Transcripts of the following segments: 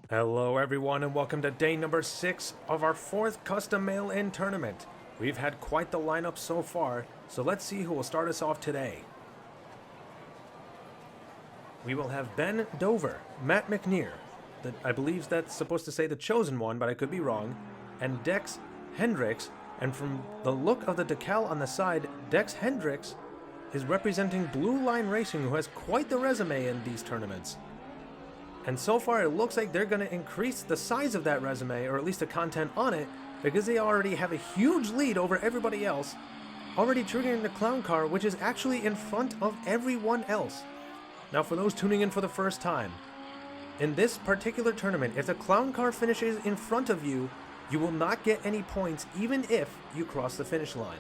Hello everyone and welcome to day number 6 of our 4th custom mail-in tournament. We've had quite the lineup so far, so let's see who will start us off today. We will have Ben Dover, Matt McNear, I believe that's supposed to say the chosen one, but I could be wrong, and Dex Hendricks, and from the look of the decal on the side, Dex Hendricks is representing Blue Line Racing, who has quite the resume in these tournaments. And so far it looks like they're going to increase the size of that resume, or at least the content on it, because they already have a huge lead over everybody else, already triggering the clown car, which is actually in front of everyone else. Now for those tuning in for the first time, in this particular tournament, if the clown car finishes in front of you, you will not get any points even if you cross the finish line.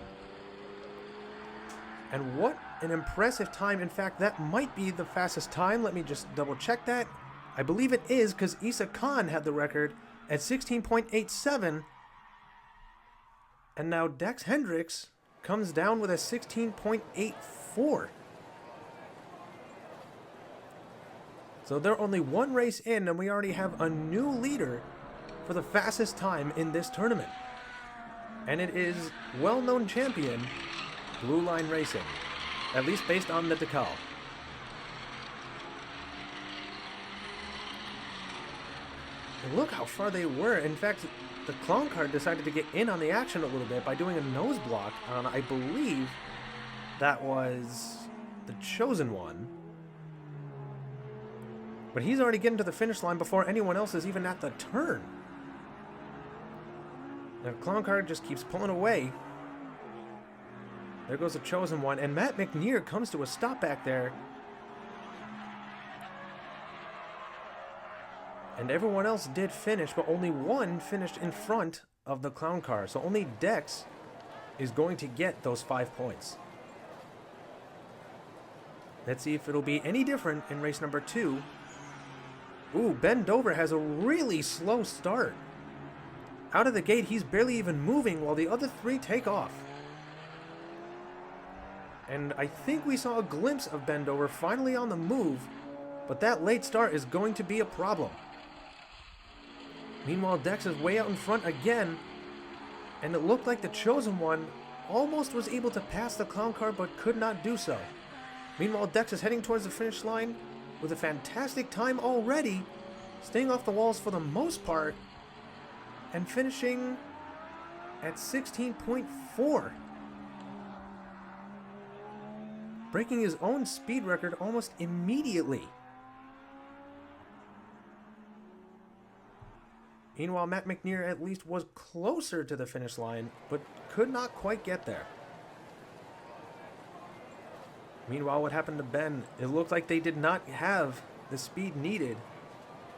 And what an impressive time. In fact, that might be the fastest time. Let me just double check that. I believe it is, because Isa Khan had the record at 16.87. And now Dex Hendricks comes down with a 16.84. So they're only one race in, and we already have a new leader for the fastest time in this tournament. And it is well-known champion, Blue Line Racing, at least based on the decal. And look how far they were. In fact, the clown car decided to get in on the action a little bit by doing a nose block on, I believe, that was the chosen one. But he's already getting to the finish line before anyone else is even at the turn. The clown car just keeps pulling away. There goes the chosen one, and Matt McNear comes to a stop back there. And everyone else did finish, but only one finished in front of the clown car. So only Dex is going to get those 5 points. Let's see if it'll be any different in race number 2. Ooh, Ben Dover has a really slow start. Out of the gate, he's barely even moving while the other 3 take off. And I think we saw a glimpse of Ben Dover finally on the move, but that late start is going to be a problem. Meanwhile, Dex is way out in front again, and it looked like the chosen one almost was able to pass the clown car but could not do so. Meanwhile, Dex is heading towards the finish line with a fantastic time already, staying off the walls for the most part, and finishing at 16.4. Breaking his own speed record almost immediately. Meanwhile, Matt McNear at least was closer to the finish line, but could not quite get there. Meanwhile, what happened to Ben? It looked like they did not have the speed needed,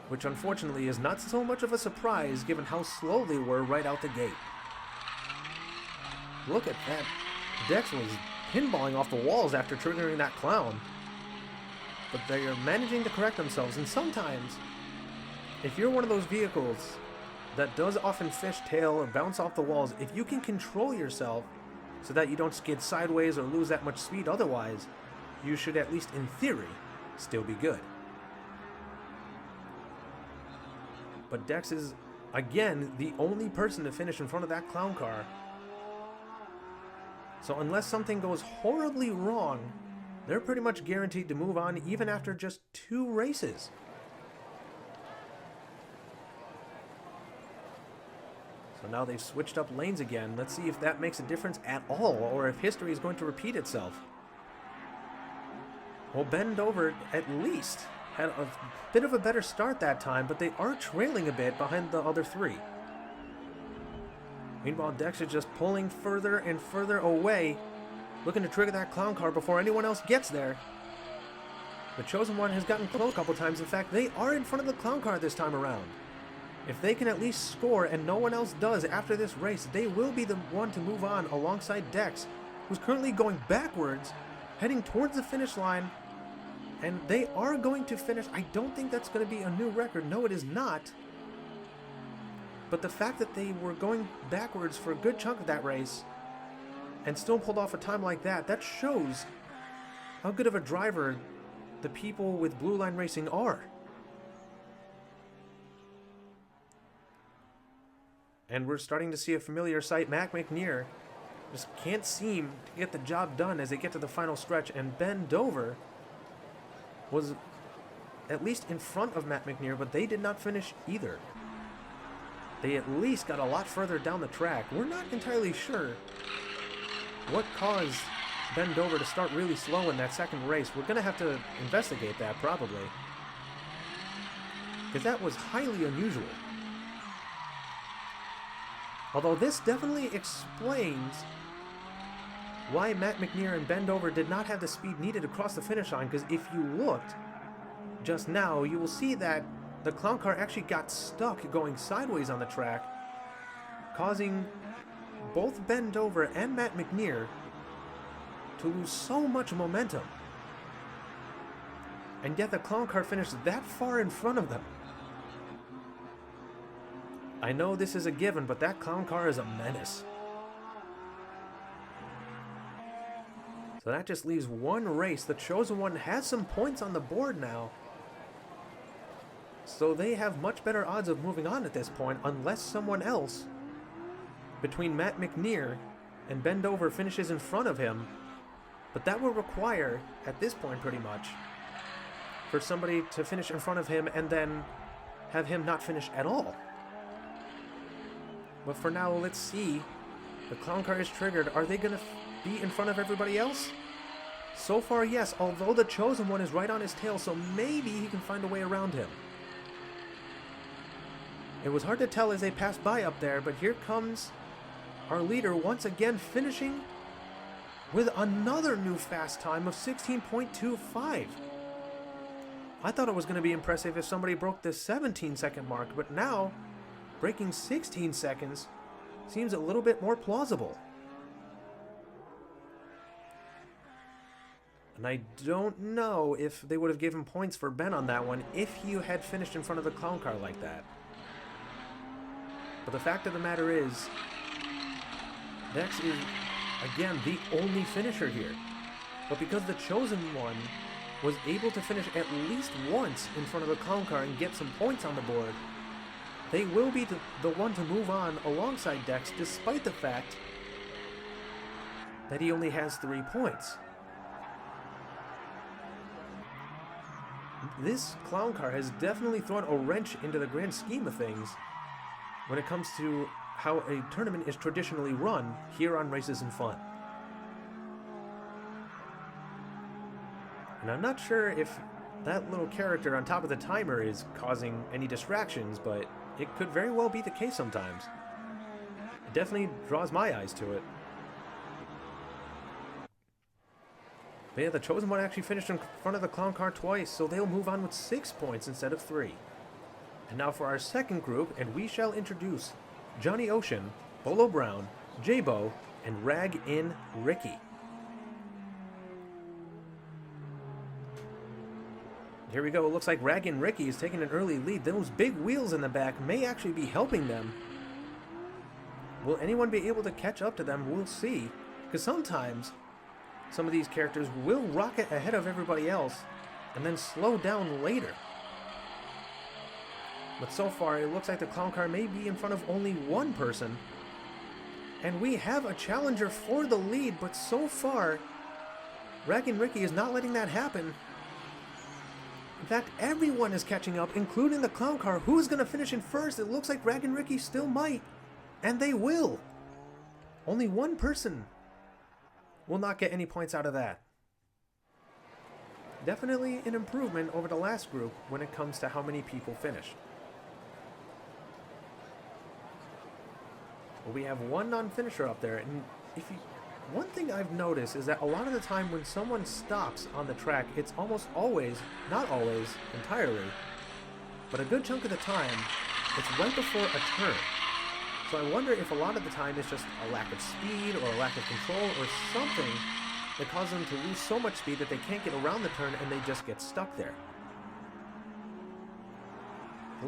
which unfortunately is not so much of a surprise given how slow they were right out the gate. Look at that. Dex was pinballing off the walls after triggering that clown. But they are managing to correct themselves, and sometimes, if you're one of those vehicles that does often fishtail or bounce off the walls, if you can control yourself so that you don't skid sideways or lose that much speed otherwise, you should, at least in theory, still be good. But Dex is, again, the only person to finish in front of that clown car. So unless something goes horribly wrong, they're pretty much guaranteed to move on even after just 2 races. So now they've switched up lanes again. Let's see if that makes a difference at all, or if history is going to repeat itself. Well, Ben Dover at least had a bit of a better start that time, but they are trailing a bit behind the other 3. Meanwhile, Dex is just pulling further and further away, looking to trigger that clown car before anyone else gets there. The chosen one has gotten close a couple times. In fact, they are in front of the clown car this time around. If they can at least score and no one else does after this race, they will be the one to move on alongside Dex, who's currently going backwards, heading towards the finish line. And they are going to finish. I don't think that's going to be a new record. No, it is not. But the fact that they were going backwards for a good chunk of that race and still pulled off a time like that, that shows how good of a driver the people with Blue Line Racing are. And we're starting to see a familiar sight. Matt McNear just can't seem to get the job done as they get to the final stretch, and Ben Dover was at least in front of Matt McNear, but they did not finish either. They at least got a lot further down the track. We're not entirely sure what caused Ben Dover to start really slow in that second race. We're going to have to investigate that probably, because that was highly unusual. Although this definitely explains why Matt McNear and Ben Dover did not have the speed needed to cross the finish line, because if you looked just now, you will see that the clown car actually got stuck going sideways on the track, causing both Ben Dover and Matt McNear to lose so much momentum. And yet the clown car finished that far in front of them. I know this is a given, but that clown car is a menace. So that just leaves one race. The Chosen One has some points on the board now, so they have much better odds of moving on at this point, unless someone else between Matt McNear and Ben Dover finishes in front of him. But that will require, at this point pretty much, for somebody to finish in front of him and then have him not finish at all. But for now, let's see. The clown car is triggered. Are they going to be in front of everybody else? So far, yes, although the Chosen One is right on his tail, so maybe he can find a way around him. It was hard to tell as they passed by up there, but here comes our leader once again, finishing with another new fast time of 16.25. I thought it was going to be impressive if somebody broke the 17-second mark, but now breaking 16 seconds seems a little bit more plausible. And I don't know if they would have given points for Ben on that one if you had finished in front of the clown car like that. But the fact of the matter is, Dex is, again, the only finisher here. But because the Chosen One was able to finish at least once in front of the clown car and get some points on the board, they will be the one to move on alongside Dex, despite the fact that he only has 3 points. This clown car has definitely thrown a wrench into the grand scheme of things when it comes to how a tournament is traditionally run here on Races and Fun. And I'm not sure if that little character on top of the timer is causing any distractions, but it could very well be the case sometimes. It definitely draws my eyes to it. But yeah, the Chosen One actually finished in front of the clown car twice, so they'll move on with 6 points instead of 3. And now for our second group, and we shall introduce Johnny Ocean, Bolo Brown, J-Bo, and Rag-In Ricky. Here we go. It looks like Rag-In Ricky is taking an early lead. Those big wheels in the back may actually be helping them. Will anyone be able to catch up to them? We'll see. Because sometimes some of these characters will rocket ahead of everybody else and then slow down later. But so far, it looks like the clown car may be in front of only one person. And we have a challenger for the lead, but so far, Rag-In Ricky is not letting that happen. In fact, everyone is catching up, including the clown car. Who's going to finish in first? It looks like Rag-In Ricky still might. And they will. Only one person will not get any points out of that. Definitely an improvement over the last group when it comes to how many people finish. Well, we have one non-finisher up there, and one thing I've noticed is that a lot of the time when someone stops on the track, it's almost always, not always entirely, but a good chunk of the time, it's right before a turn. So I wonder if a lot of the time it's just a lack of speed or a lack of control or something that causes them to lose so much speed that they can't get around the turn and they just get stuck there.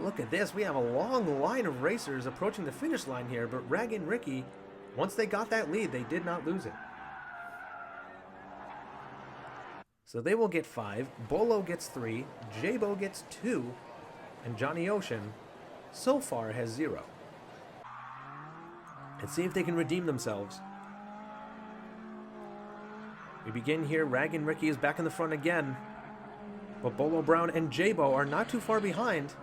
Look at this, we have a long line of racers approaching the finish line here, but Rag-In Ricky, once they got that lead, they did not lose it. So they will get 5, Bolo gets 3, J-Bo gets 2, and Johnny Ocean so far has 0. Let's see if they can redeem themselves. We begin here. Rag and Ricky is back in the front again. But Bolo Brown and J-Bo are not too far behind.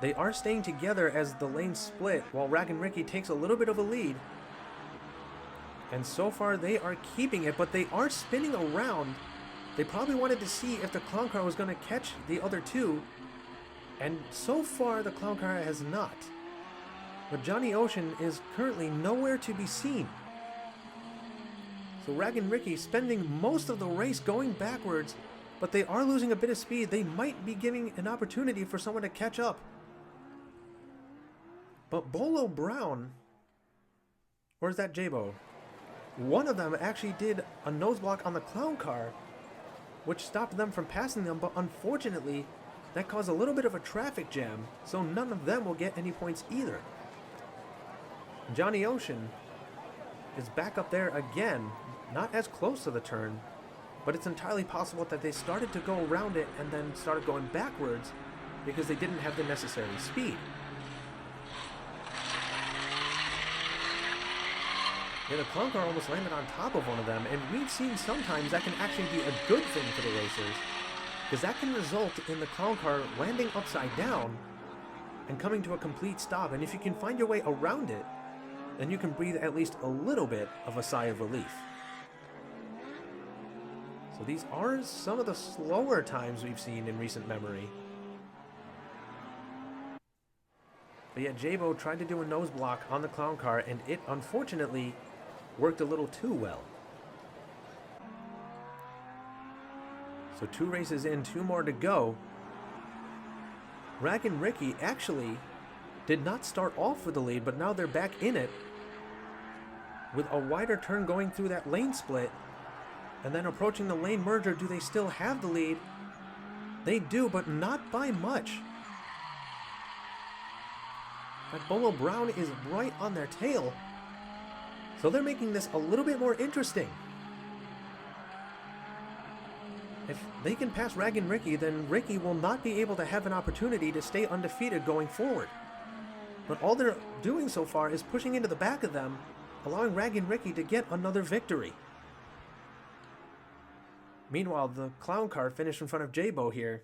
They are staying together as the lanes split, while Rag and Ricky takes a little bit of a lead. And so far they are keeping it, but they are spinning around. They probably wanted to see if the clown car was going to catch the other two. And so far the clown car has not. But Johnny Ocean is currently nowhere to be seen. So Rag and Ricky spending most of the race going backwards, but they are losing a bit of speed. They might be giving an opportunity for someone to catch up. But Bolo Brown, or is that J-Bo? One of them actually did a nose block on the clown car, which stopped them from passing them, but unfortunately, that caused a little bit of a traffic jam, so none of them will get any points either. Johnny Ocean is back up there again, not as close to the turn, but it's entirely possible that they started to go around it and then started going backwards because they didn't have the necessary speed. Yeah, the clown car almost landed on top of one of them, and we've seen sometimes that can actually be a good thing for the racers, because that can result in the clown car landing upside down and coming to a complete stop. And if you can find your way around it, then you can breathe at least a little bit of a sigh of relief. So these are some of the slower times we've seen in recent memory. But yeah, J-Bo tried to do a nose block on the clown car, and it unfortunately worked a little too well. So 2 races in, 2 more to go. Rag and Ricky actually did not start off with the lead, but now they're back in it with a wider turn going through that lane split and then approaching the lane merger. Do they still have the lead? They do, but not by much. But Bolo Brown is right on their tail, so they're making this a little bit more interesting. If they can pass Rag and Ricky, then Ricky will not be able to have an opportunity to stay undefeated going forward. But all they're doing so far is pushing into the back of them, allowing Rag and Ricky to get another victory. Meanwhile, the clown car finished in front of J-Bo here,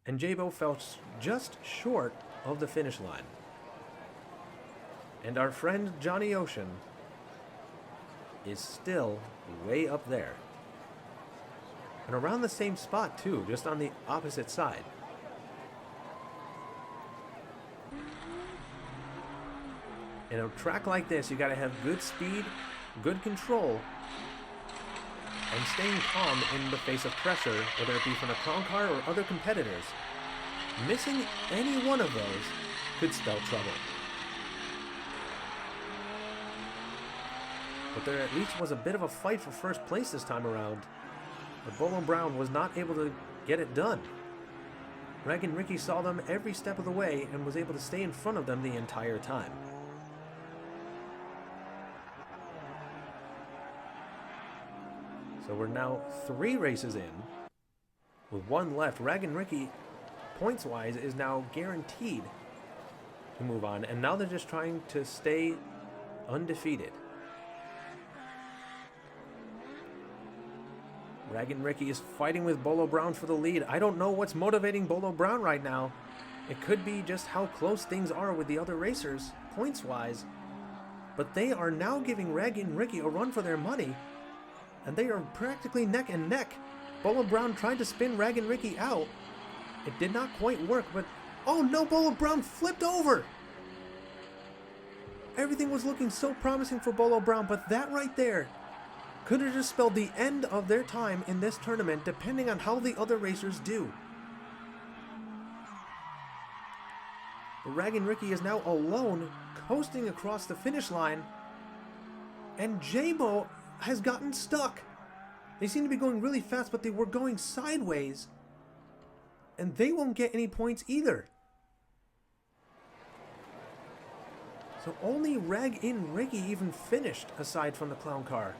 and J-Bo fell just short of the finish line. And our friend Johnny Ocean is still way up there. And around the same spot too, just on the opposite side. In a track like this, you gotta have good speed, good control, and staying calm in the face of pressure, whether it be from a clown car or other competitors. Missing any one of those could spell trouble. But there at least was a bit of a fight for first place this time around. But Bolo Brown was not able to get it done. Rag and Ricky saw them every step of the way and was able to stay in front of them the entire time. So we're now 3 races in, with 1 left. Rag and Ricky, points-wise, is now guaranteed to move on, and now they're just trying to stay undefeated. Rag and Ricky is fighting with Bolo Brown for the lead. I don't know what's motivating Bolo Brown right now. It could be just how close things are with the other racers, points-wise. But they are now giving Rag and Ricky a run for their money, and they are practically neck and neck. Bolo Brown tried to spin Rag and Ricky out. It did not quite work, but oh no, Bolo Brown flipped over! Everything was looking so promising for Bolo Brown, but that right there could have just spelled the end of their time in this tournament, depending on how the other racers do. Rag and Ricky is now alone, coasting across the finish line, and J-Bo has gotten stuck. They seem to be going really fast, but they were going sideways, and they won't get any points either. So only Rag and Ricky even finished aside from the clown car.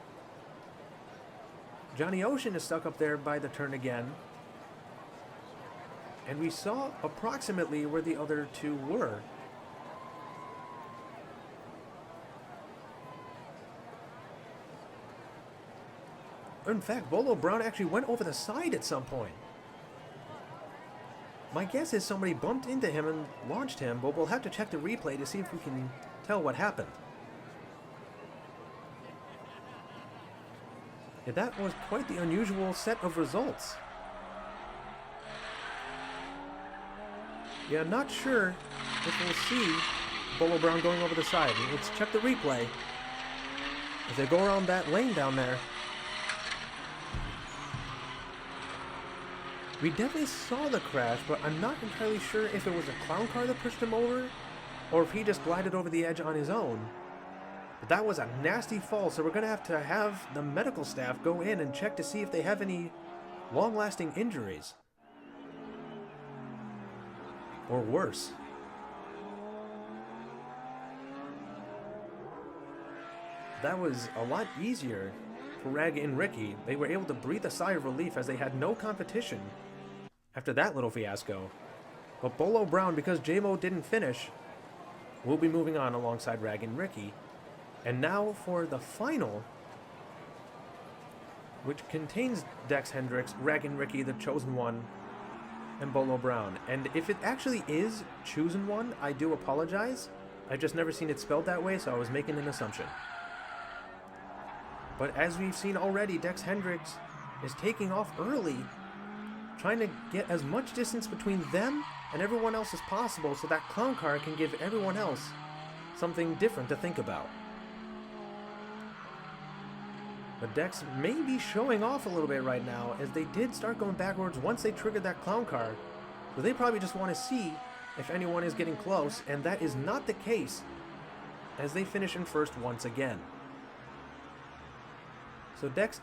Johnny Ocean is stuck up there by the turn again. And we saw approximately where the other two were. In fact, Bolo Brown actually went over the side at some point. My guess is somebody bumped into him and launched him, but we'll have to check the replay to see if we can tell what happened. Yeah, that was quite the unusual set of results. Yeah, I'm not sure if we'll see Bolo Brown going over the side. Let's check the replay as they go around that lane down there. We definitely saw the crash, but I'm not entirely sure if it was a clown car that pushed him over or if he just glided over the edge on his own. But that was a nasty fall, so we're going to have the medical staff go in and check to see if they have any long-lasting injuries. Or worse. That was a lot easier for Rag and Ricky. They were able to breathe a sigh of relief as they had no competition after that little fiasco. But Bolo Brown, because J-Mo didn't finish, will be moving on alongside Rag and Ricky. And now for the final, which contains Dex Hendricks, Rag and Ricky, the Chosen One, and Bolo Brown. And if it actually is Chosen One, I do apologize. I've just never seen it spelled that way, so I was making an assumption. But as we've seen already, Dex Hendricks is taking off early, trying to get as much distance between them and everyone else as possible so that clown car can give everyone else something different to think about. But Dex may be showing off a little bit right now, as they did start going backwards once they triggered that clown car. So they probably just want to see if anyone is getting close, and that is not the case as they finish in first once again. So Dex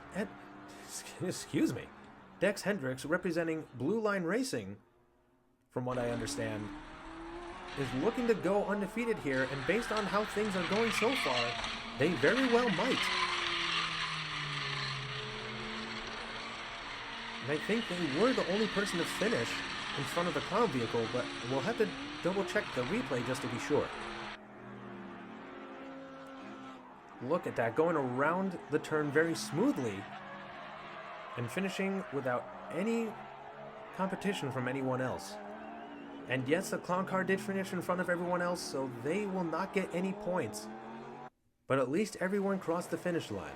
Hendricks, representing Blue Line Racing, from what I understand, is looking to go undefeated here, and based on how things are going so far, they very well might. And I think they were the only person to finish in front of the clown vehicle, but we'll have to double check the replay just to be sure. Look at that, going around the turn very smoothly and finishing without any competition from anyone else. And yes, the clown car did finish in front of everyone else, so they will not get any points. But at least everyone crossed the finish line.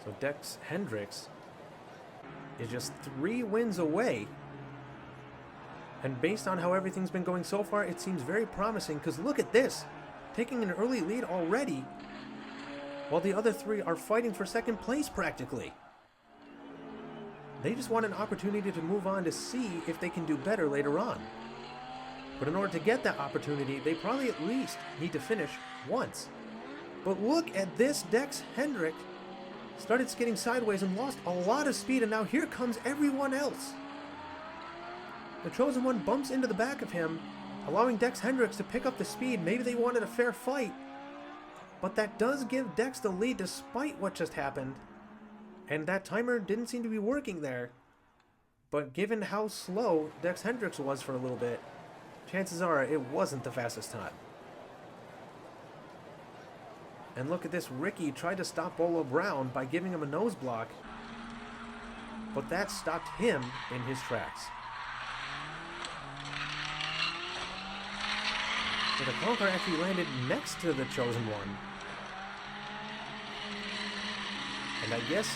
So Dex Hendricks is just 3 wins away. And based on how everything's been going so far, it seems very promising, because look at this. Taking an early lead already, while the other 3 are fighting for second place practically. They just want an opportunity to move on to see if they can do better later on. But in order to get that opportunity, they probably at least need to finish once. But look at this, Dex Hendricks started skidding sideways and lost a lot of speed, and now here comes everyone else. The Chosen One bumps into the back of him, allowing Dex Hendricks to pick up the speed. Maybe they wanted a fair fight, but that does give Dex the lead despite what just happened. And that timer didn't seem to be working there. But given how slow Dex Hendricks was for a little bit, chances are it wasn't the fastest time. And look at this, Ricky tried to stop Bolo Brown by giving him a nose block, but that stopped him in his tracks. So the clown car actually landed next to the Chosen One. And I guess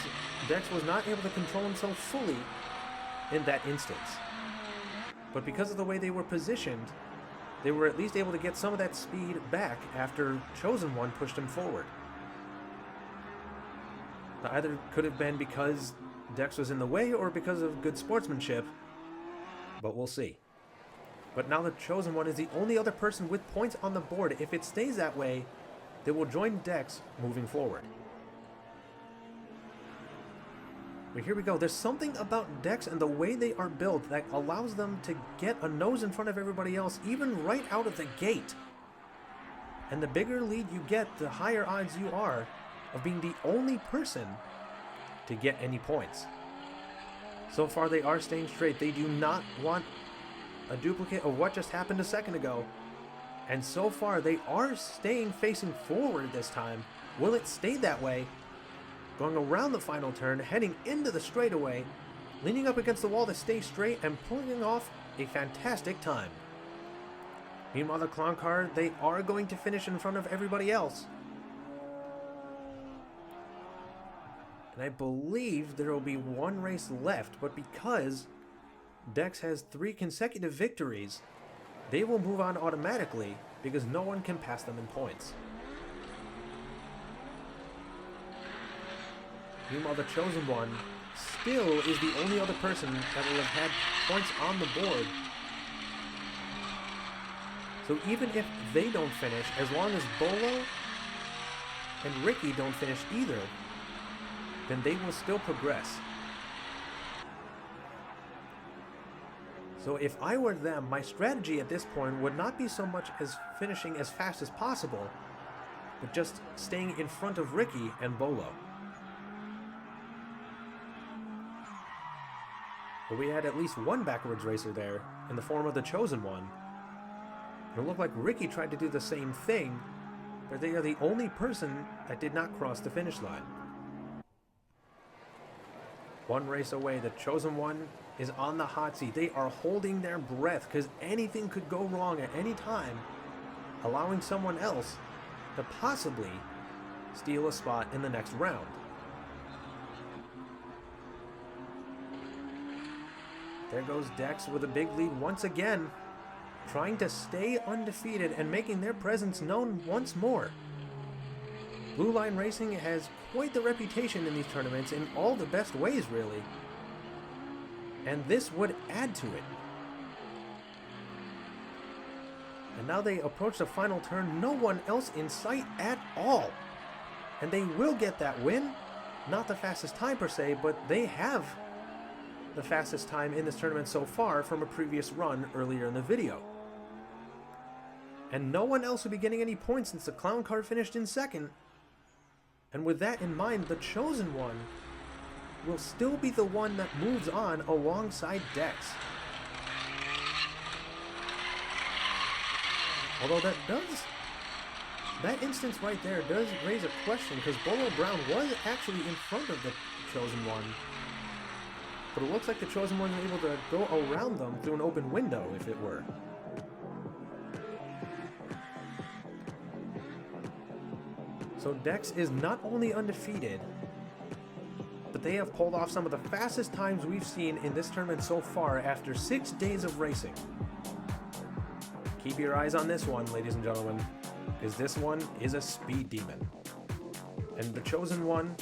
Dex was not able to control himself fully in that instance. But because of the way they were positioned, they were at least able to get some of that speed back after Chosen One pushed him forward. Now, either could have been because Dex was in the way or because of good sportsmanship, but we'll see. But now the Chosen One is the only other person with points on the board. If it stays that way, they will join Dex moving forward. But here we go. There's something about Dex and the way they are built that allows them to get a nose in front of everybody else, even right out of the gate. And the bigger lead you get, the higher odds you are of being the only person to get any points. So far they are staying straight. They do not want a duplicate of what just happened a second ago. And so far they are staying facing forward this time. Will it stay that way? Going around the final turn, heading into the straightaway, leaning up against the wall to stay straight and pulling off a fantastic time. Meanwhile, the clown car, they are going to finish in front of everybody else. And I believe there will be one race left, but because Dex has 3 consecutive victories, they will move on automatically because no one can pass them in points. Meanwhile, the Chosen One still is the only other person that will have had points on the board. So even if they don't finish, as long as Bolo and Ricky don't finish either, then they will still progress. So if I were them, my strategy at this point would not be so much as finishing as fast as possible, but just staying in front of Ricky and Bolo. But we had at least one backwards racer there, in the form of the Chosen One. And it looked like Ricky tried to do the same thing, but they are the only person that did not cross the finish line. One race away, the Chosen One is on the hot seat. They are holding their breath because anything could go wrong at any time, allowing someone else to possibly steal a spot in the next round. There goes Dex with a big lead once again, trying to stay undefeated and making their presence known once more. Blue Line Racing has quite the reputation in these tournaments in all the best ways, really. And this would add to it. And now they approach the final turn, no one else in sight at all. And they will get that win. Not the fastest time per se, but they have the fastest time in this tournament so far from a previous run earlier in the video. And no one else will be getting any points since the clown car finished in second. And with that in mind, the Chosen One will still be the one that moves on alongside Dex. Although that instance right there does raise a question, because Bolo Brown was actually in front of the Chosen One. But it looks like the Chosen One was able to go around them through an open window, if it were. So Dex is not only undefeated, but they have pulled off some of the fastest times we've seen in this tournament so far after 6 days of racing. Keep your eyes on this one, ladies and gentlemen, because this one is a speed demon. And the Chosen One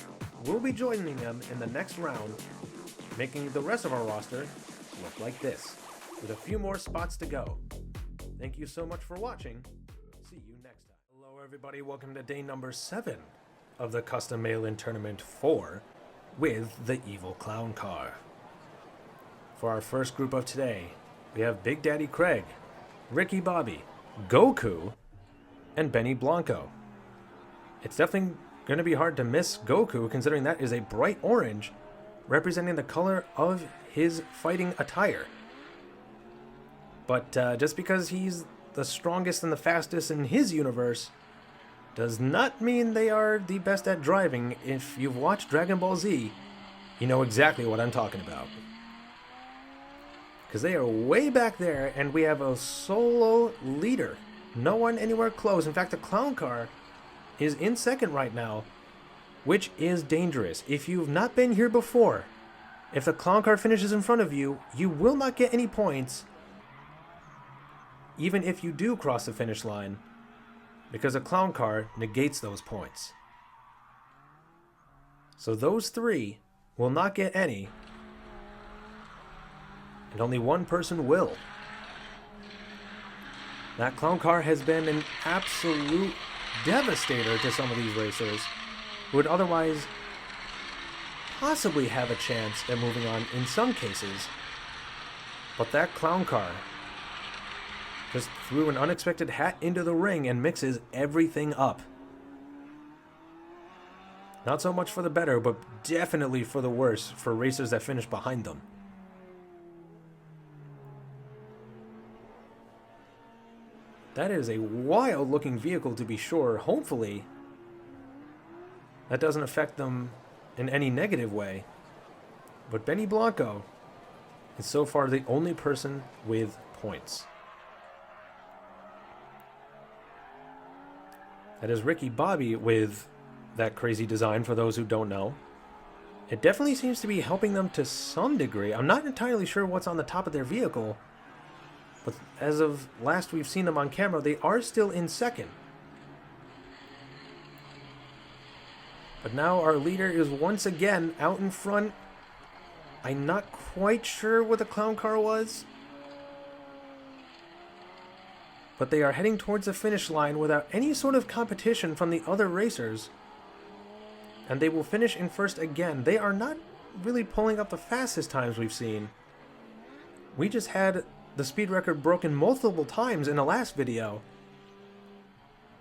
will be joining them in the next round, making the rest of our roster look like this, with a few more spots to go. Thank you so much for watching. See you next time. Hello everybody, welcome to day number 7 of the Custom Mail-In Tournament 4 with the Evil Clown Car. For our first group of today, we have Big Daddy Craig, Ricky Bobby, Goku, and Benny Blanco. It's definitely going to be hard to miss Goku, considering that is a bright orange, representing the color of his fighting attire. But just because he's the strongest and the fastest in his universe does not mean they are the best at driving. If you've watched Dragon Ball Z, you know exactly what I'm talking about. Because they are way back there, and we have a solo leader. No one anywhere close. In fact, the clown car is in second right now, which is dangerous. If you've not been here before, if the clown car finishes in front of you, you will not get any points, even if you do cross the finish line, because a clown car negates those points. So those 3 will not get any, and only one person will. That clown car has been an absolute devastator to some of these racers who would otherwise possibly have a chance at moving on in some cases. But that clown car just threw an unexpected hat into the ring and mixes everything up. Not so much for the better, but definitely for the worse for racers that finish behind them. That is a wild-looking vehicle to be sure. Hopefully, that doesn't affect them in any negative way. But Benny Blanco is so far the only person with points. That is Ricky Bobby with that crazy design, for those who don't know. It definitely seems to be helping them to some degree. I'm not entirely sure what's on the top of their vehicle, but as of last we've seen them on camera, they are still in second. But now our leader is once again out in front. I'm not quite sure what the clown car was, but they are heading towards the finish line without any sort of competition from the other racers. And they will finish in first again. They are not really pulling up the fastest times we've seen. We just had the speed record broken multiple times in the last video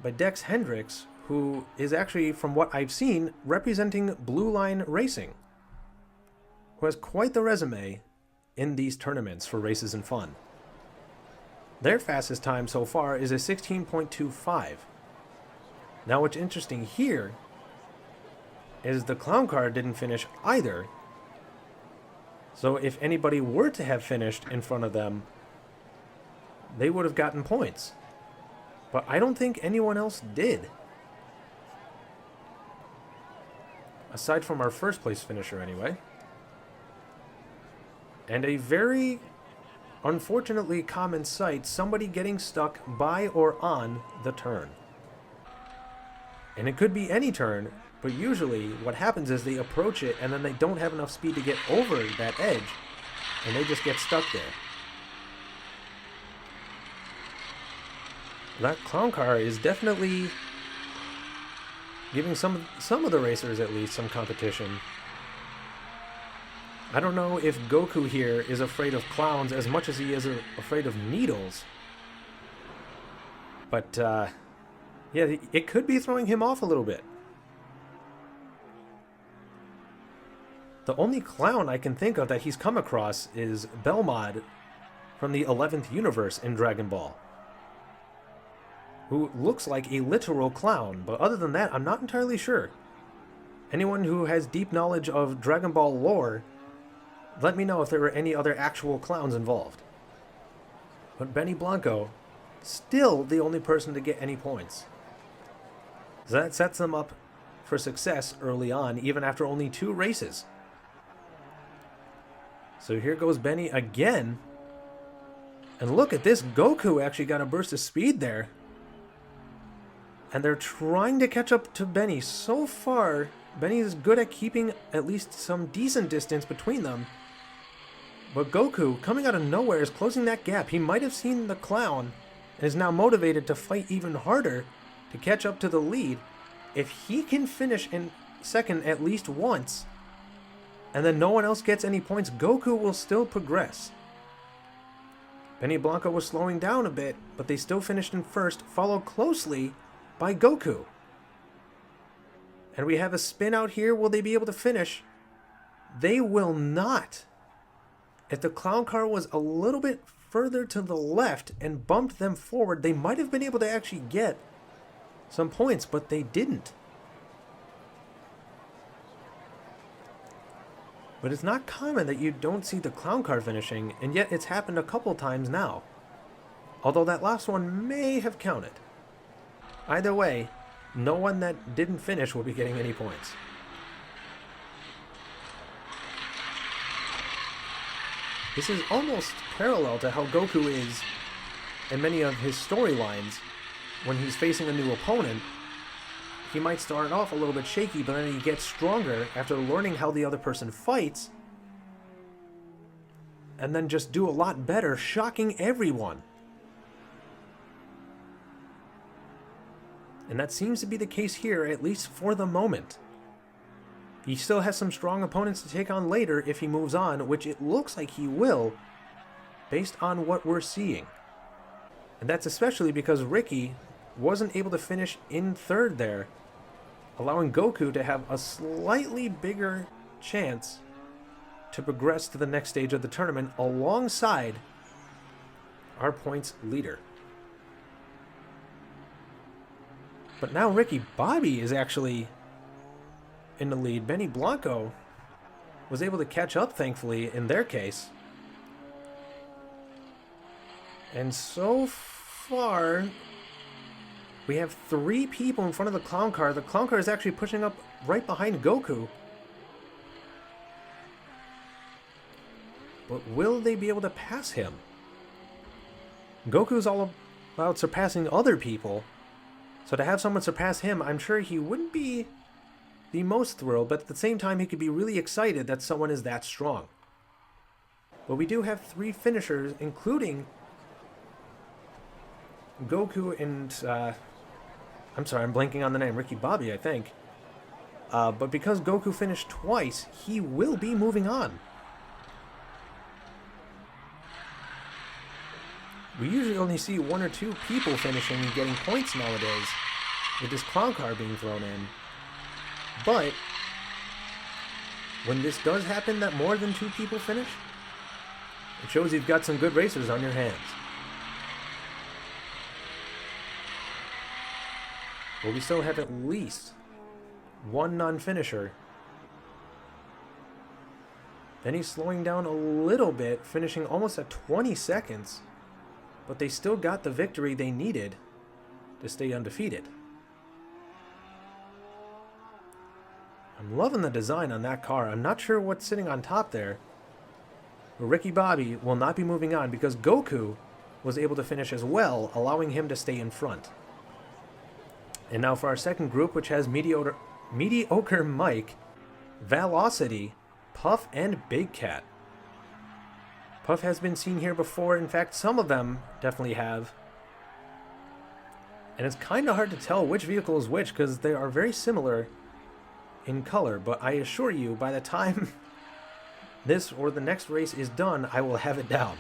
by Dex Hendricks, who is actually, from what I've seen, representing Blue Line Racing, who has quite the resume in these tournaments for races and fun. Their fastest time so far is a 16.25. Now what's interesting here is the clown car didn't finish either. So if anybody were to have finished in front of them, they would have gotten points. But I don't think anyone else did. Aside from our first place finisher anyway. And a very unfortunately common sight, somebody getting stuck by or on the turn. And it could be any turn, but usually what happens is they approach it and then they don't have enough speed to get over that edge, and they just get stuck there. That clown car is definitely giving some of the racers at least some competition. I don't know if Goku here is afraid of clowns as much as he is afraid of needles. But, yeah, it could be throwing him off a little bit. The only clown I can think of that he's come across is Belmod from the 11th universe in Dragon Ball, who looks like a literal clown, but other than that, I'm not entirely sure. Anyone who has deep knowledge of Dragon Ball lore, let me know if there were any other actual clowns involved. But Benny Blanco, still the only person to get any points. So that sets them up for success early on, even after only 2 races. So here goes Benny again. And look at this, Goku actually got a burst of speed there. And they're trying to catch up to Benny. So far, Benny is good at keeping at least some decent distance between them. But Goku, coming out of nowhere, is closing that gap. He might have seen the clown and is now motivated to fight even harder to catch up to the lead. If he can finish in second at least once, and then no one else gets any points, Goku will still progress. Benny Blanco was slowing down a bit, but they still finished in first, followed closely by Goku. And we have a spin out here. Will they be able to finish? They will not. If the clown car was a little bit further to the left and bumped them forward, they might have been able to actually get some points, but they didn't. But it's not common that you don't see the clown car finishing, and yet it's happened a couple times now. Although that last one may have counted. Either way, no one that didn't finish will be getting any points. This is almost parallel to how Goku is in many of his storylines. When he's facing a new opponent, he might start off a little bit shaky, but then he gets stronger after learning how the other person fights, and then just do a lot better, shocking everyone. And that seems to be the case here, at least for the moment. He still has some strong opponents to take on later if he moves on, which it looks like he will, based on what we're seeing. And that's especially because Ricky wasn't able to finish in third there. allowing Goku to have a slightly bigger chance to progress to the next stage of the tournament alongside our points leader. But now Ricky Bobby is actually in the lead. Benny Blanco was able to catch up, thankfully, in their case. And so far, we have 3 people in front of the clown car. The clown car is actually pushing up right behind Goku. But will they be able to pass him? Goku's all about surpassing other people. So to have someone surpass him, I'm sure he wouldn't be the most thrilled, but at the same time, he could be really excited that someone is that strong. But we do have 3 finishers, including Goku and, I'm sorry, I'm blanking on the name, Ricky Bobby, I think. But because Goku finished twice, he will be moving on. We usually only see 1 or 2 people finishing and getting points nowadays, with this clown car being thrown in. But when this does happen, that more than 2 people finish, it shows you've got some good racers on your hands. But we still have at least 1 non-finisher. Then he's slowing down a little bit, finishing almost at 20 seconds. But they still got the victory they needed to stay undefeated. I'm loving the design on that car. I'm not sure what's sitting on top there. But Ricky Bobby will not be moving on because Goku was able to finish as well, allowing him to stay in front. And now for our second group, which has Mediocre Mike, Velocity, Puff, and Big Cat. Puff has been seen here before. In fact, some of them definitely have. And it's kind of hard to tell which vehicle is which because they are very similar in color. But I assure you, by the time this or the next race is done, I will have it down.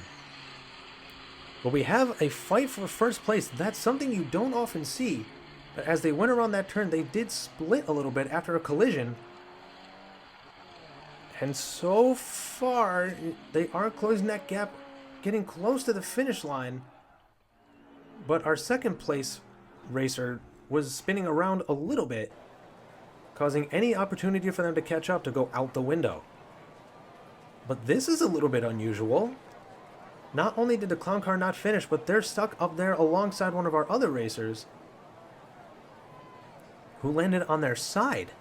But we have a fight for first place. That's something you don't often see. But as they went around that turn, they did split a little bit after a collision. And so far, they are closing that gap, getting close to the finish line. But our second place racer was spinning around a little bit, causing any opportunity for them to catch up to go out the window. But this is a little bit unusual. Not only did the clown car not finish, but they're stuck up there alongside one of our other racers, who landed on their side.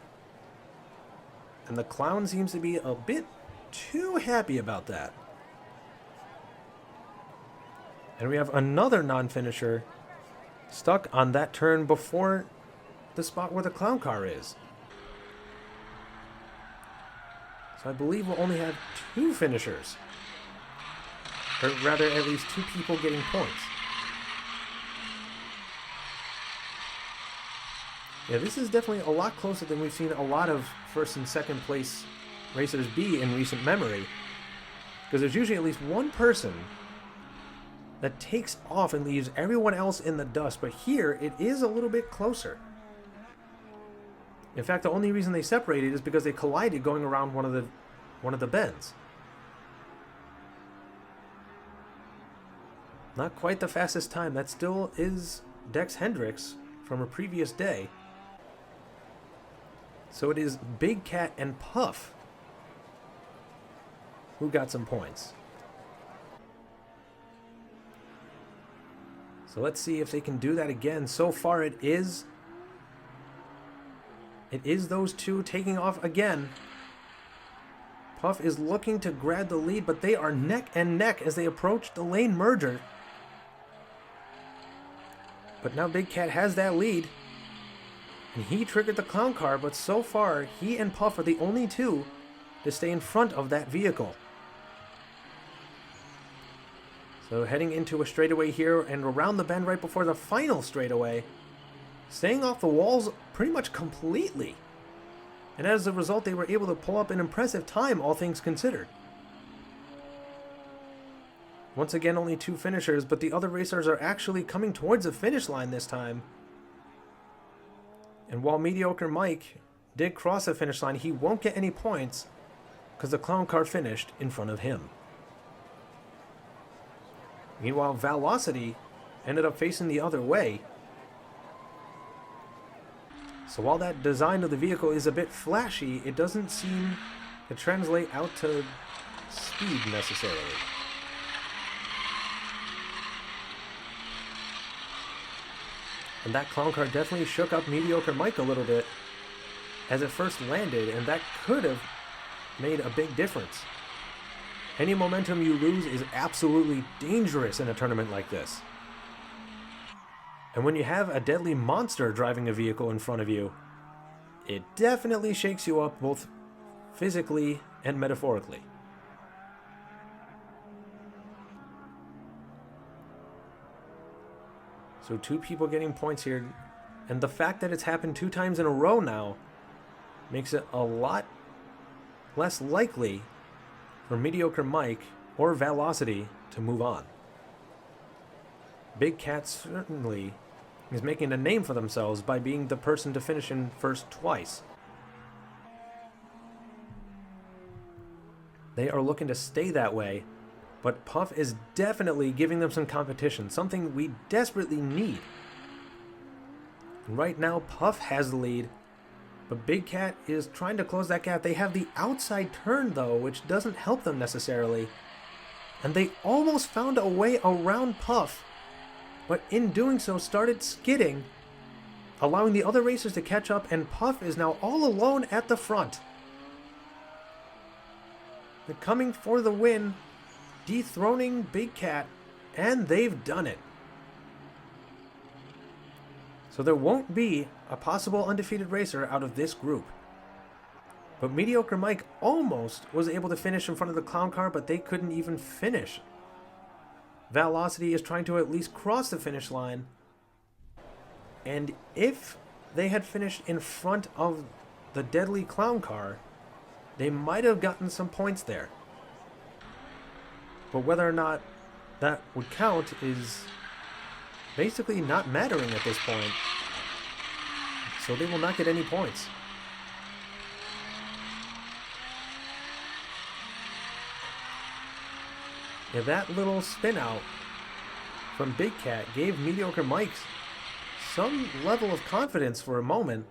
And the clown seems to be a bit too happy about that. And we have another non-finisher stuck on that turn before the spot where the clown car is. So I believe we'll only have 2 finishers. Or rather, at least 2 people getting points. Yeah, this is definitely a lot closer than we've seen a lot of first and second place racers be in recent memory. Because there's usually at least one person that takes off and leaves everyone else in the dust. But here, it is a little bit closer. In fact, the only reason they separated is because they collided going around one of the bends. Not quite the fastest time. That still is Dex Hendricks from a previous day. So it is Big Cat and Puff who got some points. So let's see if they can do that again. So far it is those 2 taking off again. Puff is looking to grab the lead, but they are neck and neck as they approach the lane merger. But now Big Cat has that lead. And he triggered the clown car, but so far, he and Puff are the only 2 to stay in front of that vehicle. So heading into a straightaway here and around the bend right before the final straightaway. Staying off the walls pretty much completely. And as a result, they were able to pull up an impressive time, all things considered. Once again, only 2 finishers, but the other racers are actually coming towards the finish line this time. And while Mediocre Mike did cross the finish line, he won't get any points because the clown car finished in front of him. Meanwhile, Velocity ended up facing the other way. So while that design of the vehicle is a bit flashy, it doesn't seem to translate out to speed necessarily. And that clown car definitely shook up Mediocre Mike a little bit as it first landed, and that could have made a big difference. Any momentum you lose is absolutely dangerous in a tournament like this. And when you have a deadly monster driving a vehicle in front of you, it definitely shakes you up both physically and metaphorically. So 2 people getting points here, and the fact that it's happened 2 times in a row now makes it a lot less likely for Mediocre Mike or Velocity to move on. Big Cat certainly is making a name for themselves by being the person to finish in first twice. They are looking to stay that way, but Puff is definitely giving them some competition, something we desperately need. Right now, Puff has the lead, but Big Cat is trying to close that gap. They have the outside turn, though, which doesn't help them necessarily. And they almost found a way around Puff, but in doing so started skidding, allowing the other racers to catch up, and Puff is now all alone at the front. They're coming for the win, dethroning Big Cat, and they've done it. So there won't be a possible undefeated racer out of this group. But Mediocre Mike almost was able to finish in front of the clown car, but they couldn't even finish. Velocity is trying to at least cross the finish line. And if they had finished in front of the deadly clown car, they might have gotten some points there. But whether or not that would count is basically not mattering at this point. So they will not get any points. Yeah, that little spin out from Big Cat gave Mediocre Mike some level of confidence for a moment,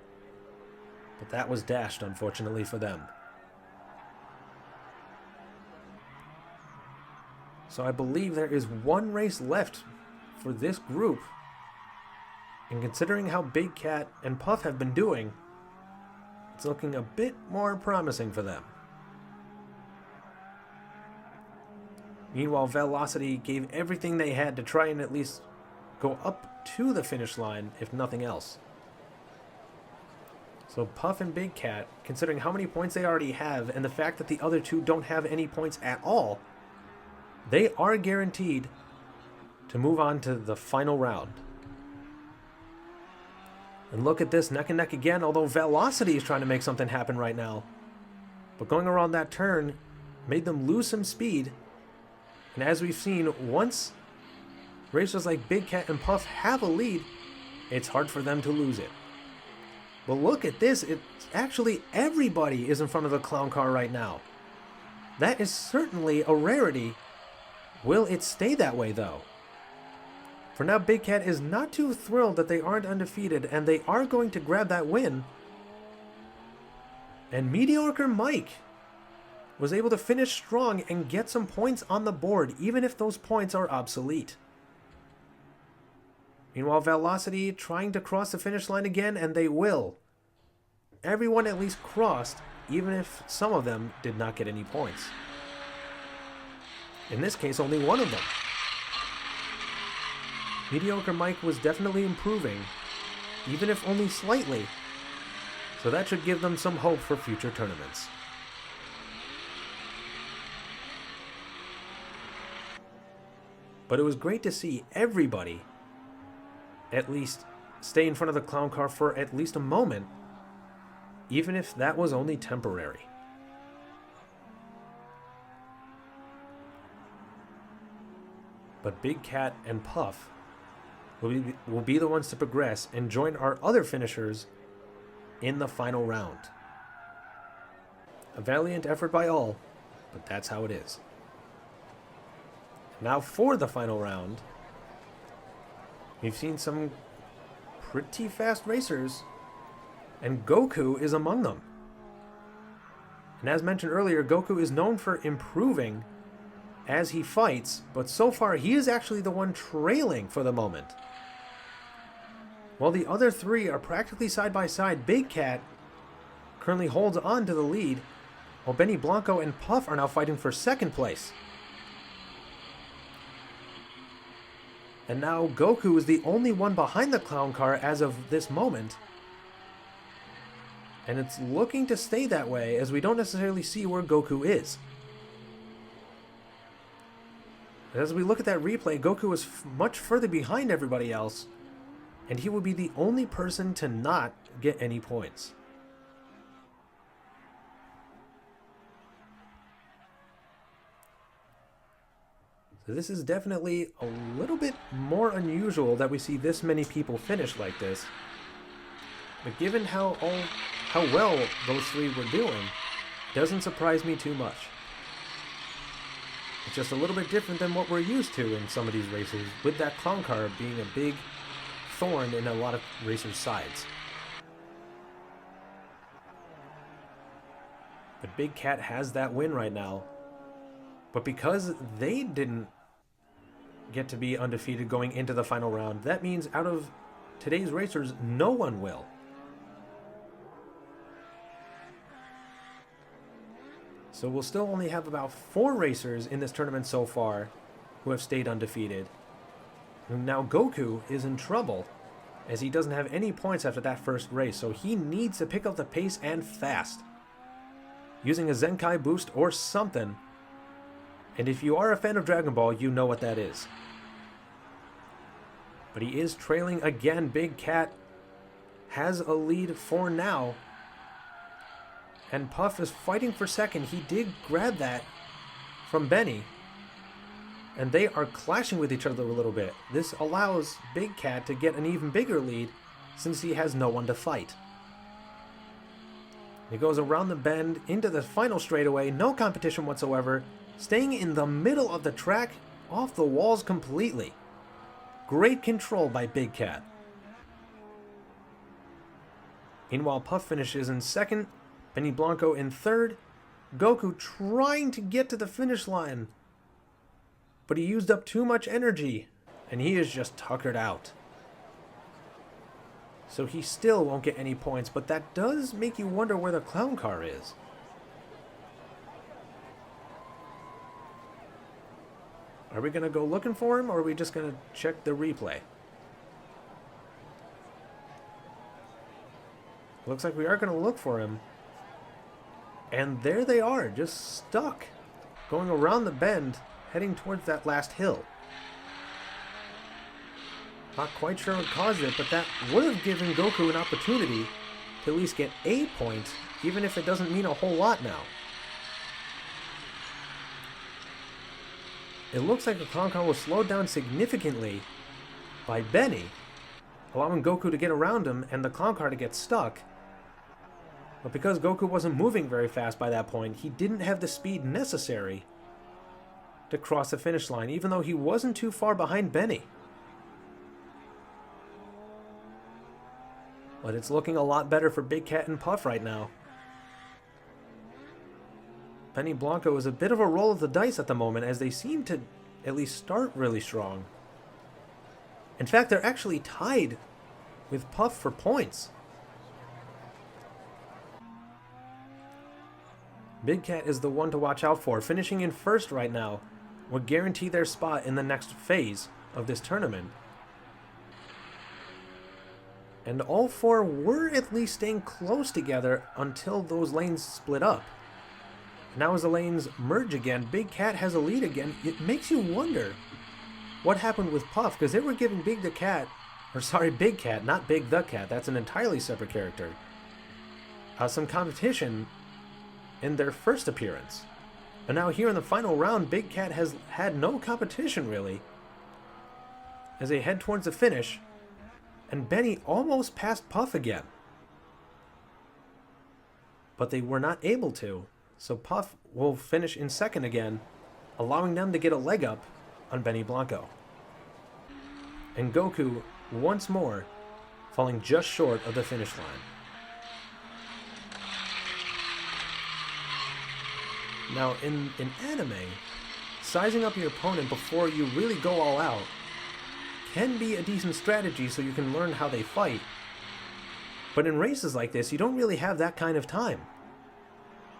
but that was dashed, unfortunately, for them. So I believe there is one race left for this group, and considering how Big Cat and Puff have been doing, it's looking a bit more promising for them. Meanwhile, Velocity gave everything they had to try and at least go up to the finish line, if nothing else. So Puff and Big Cat, considering how many points they already have and the fact that the other two don't have any points at all, they are guaranteed to move on to the final round. And look at this, neck and neck again, although Velocity is trying to make something happen right now. But going around that turn made them lose some speed. And as we've seen, once racers like Big Cat and Puff have a lead, it's hard for them to lose it. But look at this, it's actually everybody is in front of the clown car right now. That is certainly a rarity. Will it stay that way though? For now, Big Cat is not too thrilled that they aren't undefeated, and they are going to grab that win. And Mediocre Mike was able to finish strong and get some points on the board, even if those points are obsolete. Meanwhile, Velocity trying to cross the finish line again, and they will. Everyone at least crossed, even if some of them did not get any points. In this case, only one of them. Mediocre Mike was definitely improving, even if only slightly, so that should give them some hope for future tournaments. But it was great to see everybody at least stay in front of the clown car for at least a moment, even if that was only temporary. But Big Cat and Puff will be the ones to progress and join our other finishers in the final round. A valiant effort by all, but that's how it is. Now for the final round, we've seen some pretty fast racers, and Goku is among them. And as mentioned earlier, Goku is known for improving as he fights, but so far he is actually the one trailing for the moment. While the other three are practically side by side, Big Cat currently holds on to the lead, while Benny Blanco and Puff are now fighting for second place. And now Goku is the only one behind the clown car as of this moment. And it's looking to stay that way, as we don't necessarily see where Goku is. As we look at that replay, Goku is much further behind everybody else, and he would be the only person to not get any points. So this is definitely a little bit more unusual that we see this many people finish like this. But given how well those three were doing, it doesn't surprise me too much. It's just a little bit different than what we're used to in some of these races, with that clown car being a big thorn in a lot of racers' sides. But Big Cat has that win right now. But because they didn't get to be undefeated going into the final round, that means out of today's racers, no one will. So we'll still only have about 4 racers in this tournament so far who have stayed undefeated. And now Goku is in trouble, as he doesn't have any points after that first race, so he needs to pick up the pace and fast, using a Zenkai boost or something. And if you are a fan of Dragon Ball, you know what that is. But he is trailing again. Big Cat has a lead for now. And Puff is fighting for second. He did grab that from Benny. And they are clashing with each other a little bit. This allows Big Cat to get an even bigger lead since he has no one to fight. He goes around the bend into the final straightaway. No competition whatsoever. Staying in the middle of the track, off the walls completely. Great control by Big Cat. Meanwhile, Puff finishes in second, Benny Blanco in third, Goku trying to get to the finish line, but he used up too much energy, and he is just tuckered out. So he still won't get any points, but that does make you wonder where the clown car is. Are we going to go looking for him, or are we just going to check the replay? Looks like we are going to look for him. And there they are, just stuck, going around the bend, heading towards that last hill. Not quite sure what caused it, but that would have given Goku an opportunity to at least get a point, even if it doesn't mean a whole lot now. It looks like the clown car was slowed down significantly by Benny, allowing Goku to get around him and the clown car to get stuck. But because Goku wasn't moving very fast by that point, he didn't have the speed necessary to cross the finish line, even though he wasn't too far behind Benny. But it's looking a lot better for Big Cat and Puff right now. Benny Blanco is a bit of a roll of the dice at the moment, as they seem to at least start really strong. In fact, they're actually tied with Puff for points. Big Cat is the one to watch out for. Finishing in first right now would guarantee their spot in the next phase of this tournament. And all 4 were at least staying close together until those lanes split up. Now as the lanes merge again, Big Cat has a lead again. It makes you wonder what happened with Puff, because they were giving Big Cat, not Big the Cat, that's an entirely separate character, some competition in their first appearance. And now here in the final round, Big Cat has had no competition really, as they head towards the finish, and Benny almost passed Puff again. but they were not able to. So Puff will finish in second again, allowing them to get a leg up on Benny Blanco. And Goku, once more, falling just short of the finish line. Now, in anime, sizing up your opponent before you really go all out can be a decent strategy so you can learn how they fight. But in races like this, you don't really have that kind of time.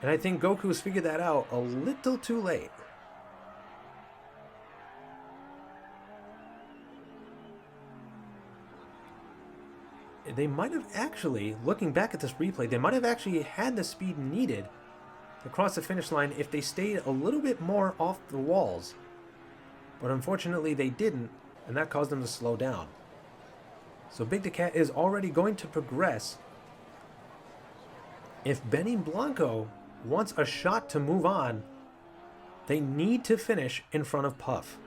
And I think Goku's figured that out a little too late. They might have actually, looking back at this replay, they might have actually had the speed needed to cross the finish line if they stayed a little bit more off the walls. But unfortunately they didn't, and that caused them to slow down. So Big the Cat is already going to progress. If Benny Blanco wants a shot to move on, they need to finish in front of Puff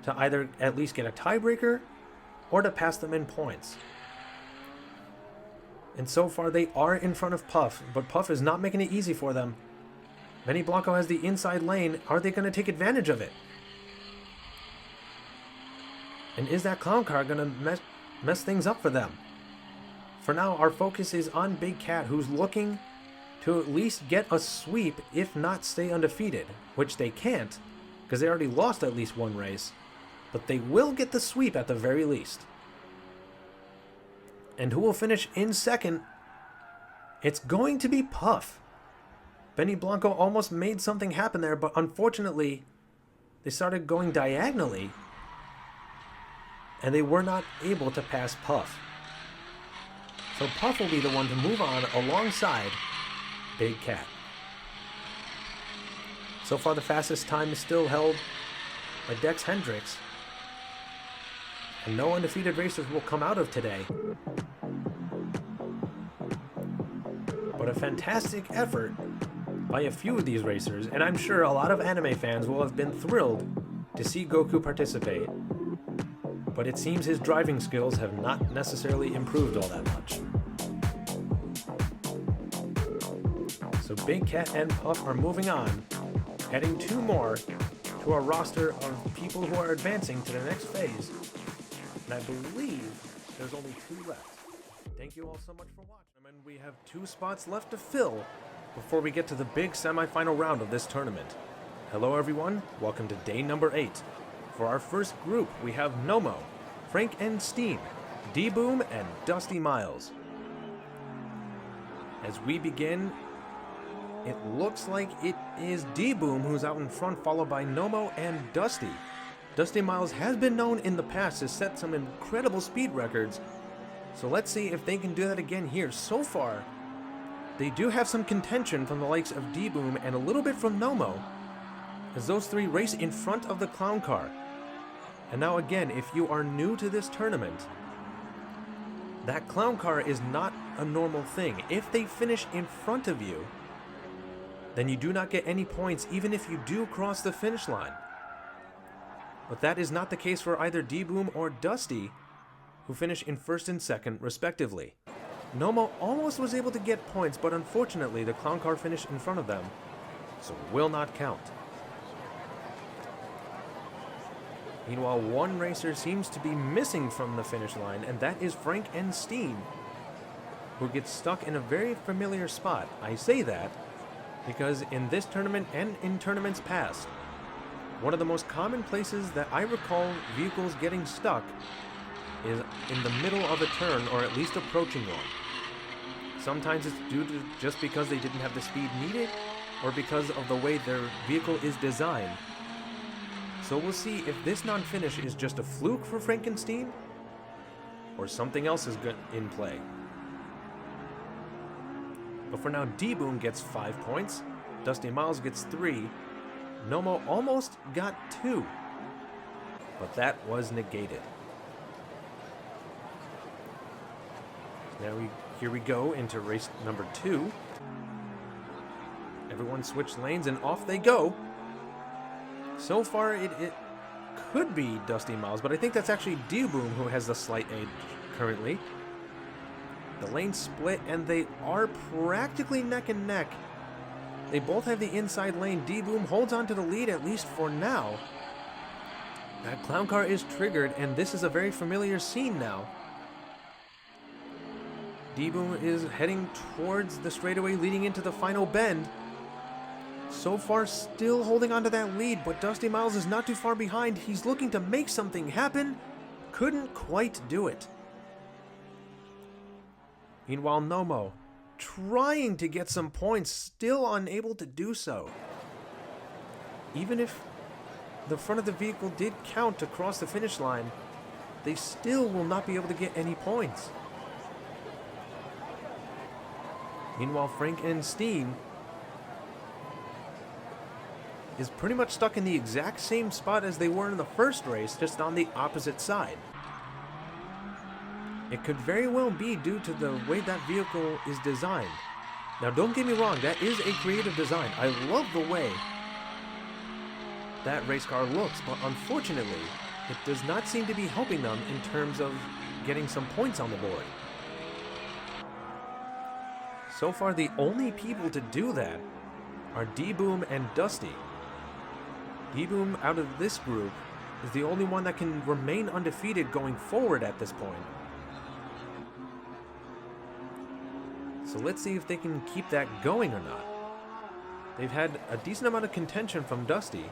to either at least get a tiebreaker or to pass them in points. And so far they are in front of Puff, but Puff is not making it easy for them. Benny Blanco has the inside lane. Are they going to take advantage of it? And is that clown car going to mess things up for them? For now, our focus is on Big Cat, who's looking to at least get a sweep, if not stay undefeated, which they can't, because they already lost at least one race. But they will get the sweep at the very least. And who will finish in second? It's going to be Puff. Benny Blanco almost made something happen there, but unfortunately, they started going diagonally, and they were not able to pass Puff. So Puff will be the one to move on alongside Big Cat. So far, the fastest time is still held by Dex Hendricks, and no undefeated racers will come out of today. But a fantastic effort by a few of these racers, and I'm sure a lot of anime fans will have been thrilled to see Goku participate. But it seems his driving skills have not necessarily improved all that much. So Big Cat and Puff are moving on, adding two more to our roster of people who are advancing to the next phase. And I believe there's only two left. Thank you all so much for watching. And we have 2 spots left to fill before we get to the big semifinal round of this tournament. Hello everyone, welcome to day number 8. For our first group, we have Nomo, Frank and Steen, D-Boom, and Dusty Miles. As we begin, it looks like it is D-Boom who's out in front, followed by Nomo and Dusty. Dusty Miles has been known in the past to set some incredible speed records, so let's see if they can do that again here. So far, they do have some contention from the likes of D-Boom and a little bit from Nomo, as those 3 race in front of the clown car. And now again, if you are new to this tournament, that clown car is not a normal thing. If they finish in front of you, then you do not get any points even if you do cross the finish line. But that is not the case for either D-Boom or Dusty, who finish in first and second respectively. Nomo almost was able to get points, but unfortunately the clown car finished in front of them, so will not count. Meanwhile, one racer seems to be missing from the finish line, and that is Frank and Steen, who gets stuck in a very familiar spot. I say that because in this tournament and in tournaments past, one of the most common places that I recall vehicles getting stuck is in the middle of a turn, or at least approaching one. Sometimes it's due to just because they didn't have the speed needed, or because of the way their vehicle is designed. So we'll see if this non-finish is just a fluke for Frankenstein, or something else is in play. But for now, D-Boom gets 5 points, Dusty Miles gets 3, Nomo almost got 2, but that was negated. Here we go into race number 2. Everyone switch lanes and off they go. So far it could be Dusty Miles, but I think that's actually D-Boom who has the slight edge currently. The lanes split, and they are practically neck and neck. They both have the inside lane. D-Boom holds on to the lead, at least for now. That clown car is triggered, and this is a very familiar scene now. D-Boom is heading towards the straightaway leading into the final bend. So far, still holding on to that lead, but Dusty Miles is not too far behind. He's looking to make something happen. Couldn't quite do it. Meanwhile, Nomo, trying to get some points, still unable to do so. Even if the front of the vehicle did count to cross the finish line, they still will not be able to get any points. Meanwhile, Frankenstein is pretty much stuck in the exact same spot as they were in the first race, just on the opposite side. It could very well be due to the way that vehicle is designed. Now, don't get me wrong, that is a creative design. I love the way that race car looks, but unfortunately, it does not seem to be helping them in terms of getting some points on the board. So far, the only people to do that are D-Boom and Dusty. D-Boom, out of this group, is the only one that can remain undefeated going forward at this point. So let's see if they can keep that going or not. They've had a decent amount of contention from Dusty,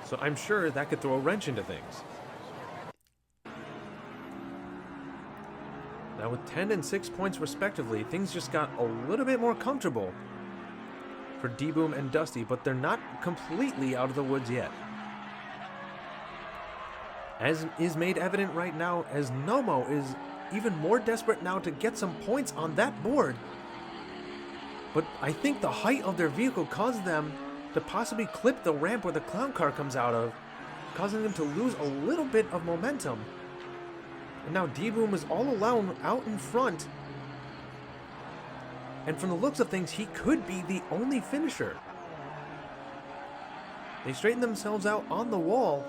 so I'm sure that could throw a wrench into things. Now with 10 and 6 points respectively, things just got a little bit more comfortable for D-Boom and Dusty, but they're not completely out of the woods yet. As is made evident right now, as Nomo is even more desperate now to get some points on that board. But I think the height of their vehicle caused them to possibly clip the ramp where the clown car comes out of, causing them to lose a little bit of momentum. And now D-Boom is all alone out in front. And from the looks of things, he could be the only finisher. They straighten themselves out on the wall,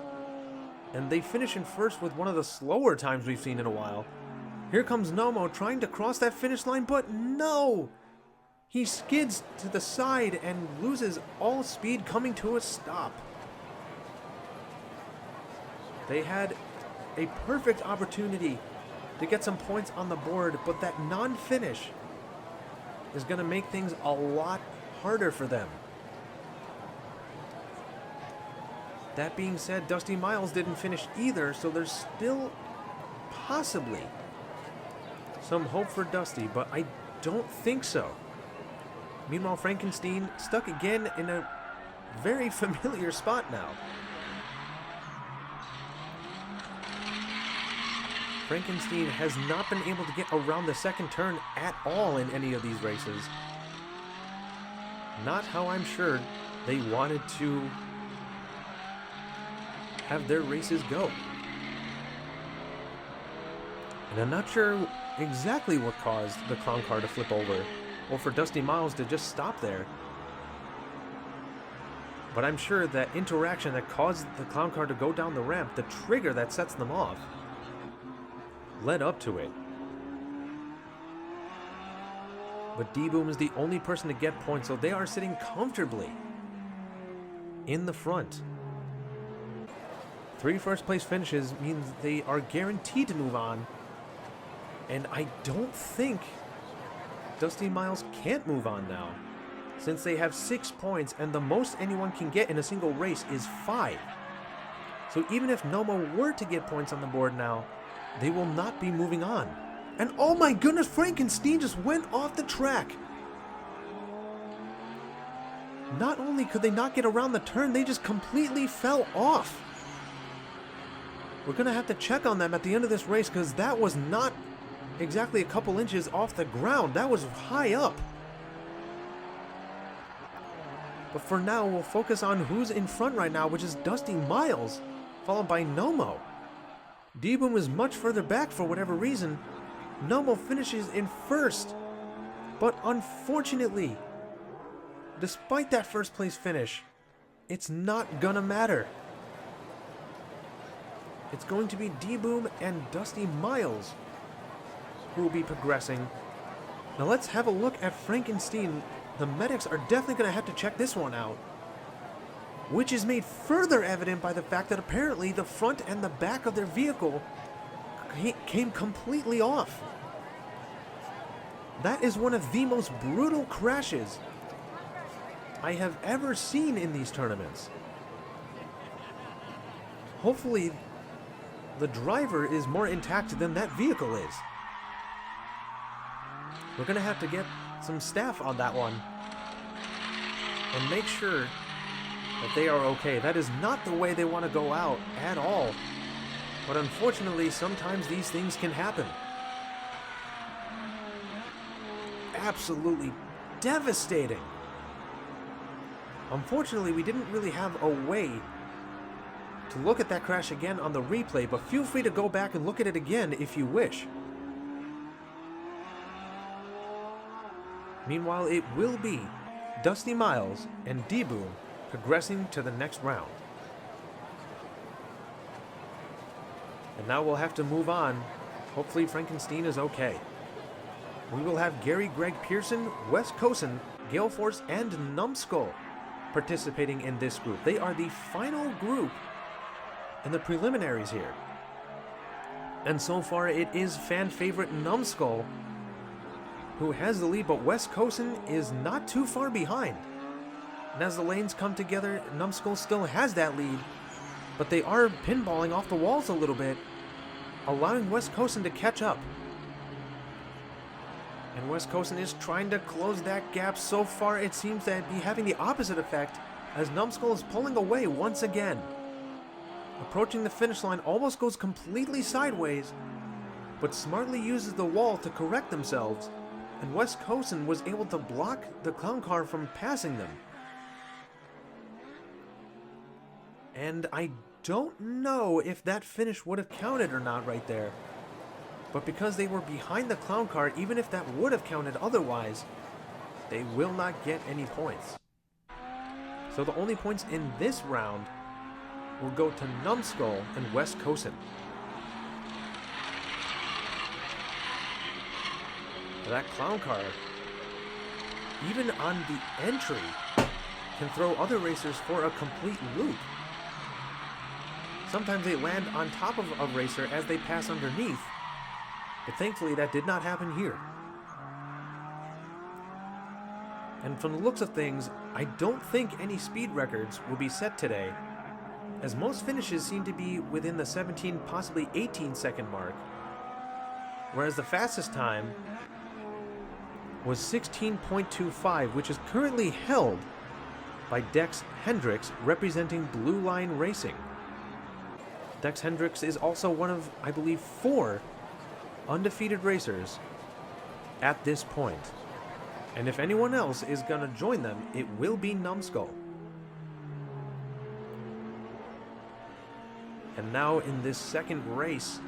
and they finish in first with one of the slower times we've seen in a while. Here comes Nomo trying to cross that finish line, but no! He skids to the side and loses all speed, coming to a stop. They had a perfect opportunity to get some points on the board, but that non-finish is going to make things a lot harder for them. That being said, Dusty Miles didn't finish either, so there's still possibly some hope for Dusty, but I don't think so. Meanwhile, Frankenstein stuck again in a very familiar spot now. Frankenstein has not been able to get around the second turn at all in any of these races. Not how I'm sure they wanted to have their races go. And I'm not sure exactly what caused the clown car to flip over, or for Dusty Miles to just stop there. But I'm sure that interaction that caused the clown car to go down the ramp, the trigger that sets them off, led up to it. But D-Boom is the only person to get points, so they are sitting comfortably in the front. 3 first place finishes means they are guaranteed to move on. And I don't think Dusty Miles can't move on now, since they have 6 points and the most anyone can get in a single race is 5. So even if Nomo were to get points on the board now, they will not be moving on. And oh my goodness, Frankenstein just went off the track. Not only could they not get around the turn, they just completely fell off. We're going to have to check on them at the end of this race, because that was not exactly a couple inches off the ground. That was high up. But for now, we'll focus on who's in front right now, which is Dusty Miles, followed by Nomo. D-Boom is much further back for whatever reason. Nomo finishes in first. But unfortunately, despite that first place finish, it's not gonna matter. It's going to be D-Boom and Dusty Miles who will be progressing. Now let's have a look at Frankenstein. The medics are definitely going to have to check this one out, which is made further evident by the fact that apparently the front and the back of their vehicle came completely off. That is one of the most brutal crashes I have ever seen in these tournaments. Hopefully, the driver is more intact than that vehicle is. We're going to have to get some staff on that one and make sure that they are okay. That is not the way they want to go out at all. But unfortunately, sometimes these things can happen. Absolutely devastating. Unfortunately, we didn't really have a way to look at that crash again on the replay, but feel free to go back and look at it again if you wish. Meanwhile, it will be Dusty Miles and D-Boom progressing to the next round. And now we'll have to move on. Hopefully Frankenstein is okay. We will have Gary Greg Pearson, Wes Cosen, Gale Force, and Numbskull participating in this group. They are the final group in the preliminaries here. And so far it is fan favorite Numbskull who has the lead, but Wes Cosen is not too far behind. And as the lanes come together, Numbskull still has that lead, but they are pinballing off the walls a little bit, allowing Wes Cosen to catch up. And Wes Cosen is trying to close that gap. So far, it seems to be having the opposite effect, as Numbskull is pulling away once again. Approaching the finish line, almost goes completely sideways, but smartly uses the wall to correct themselves, and Wes Cosen was able to block the clown car from passing them. And I don't know if that finish would have counted or not right there. But because they were behind the clown car, even if that would have counted otherwise, they will not get any points. So the only points in this round will go to Numbskull and Wes Cosen. That clown car, even on the entry, can throw other racers for a complete loop. Sometimes they land on top of a racer as they pass underneath, but thankfully that did not happen here. And from the looks of things, I don't think any speed records will be set today, as most finishes seem to be within the 17, possibly 18 second mark, whereas the fastest time was 16.25, which is currently held by Dex Hendricks, representing Blue Line Racing. Dex Hendricks is also one of, I believe, 4 undefeated racers at this point. And if anyone else is going to join them, it will be Numbskull. And now in this second race,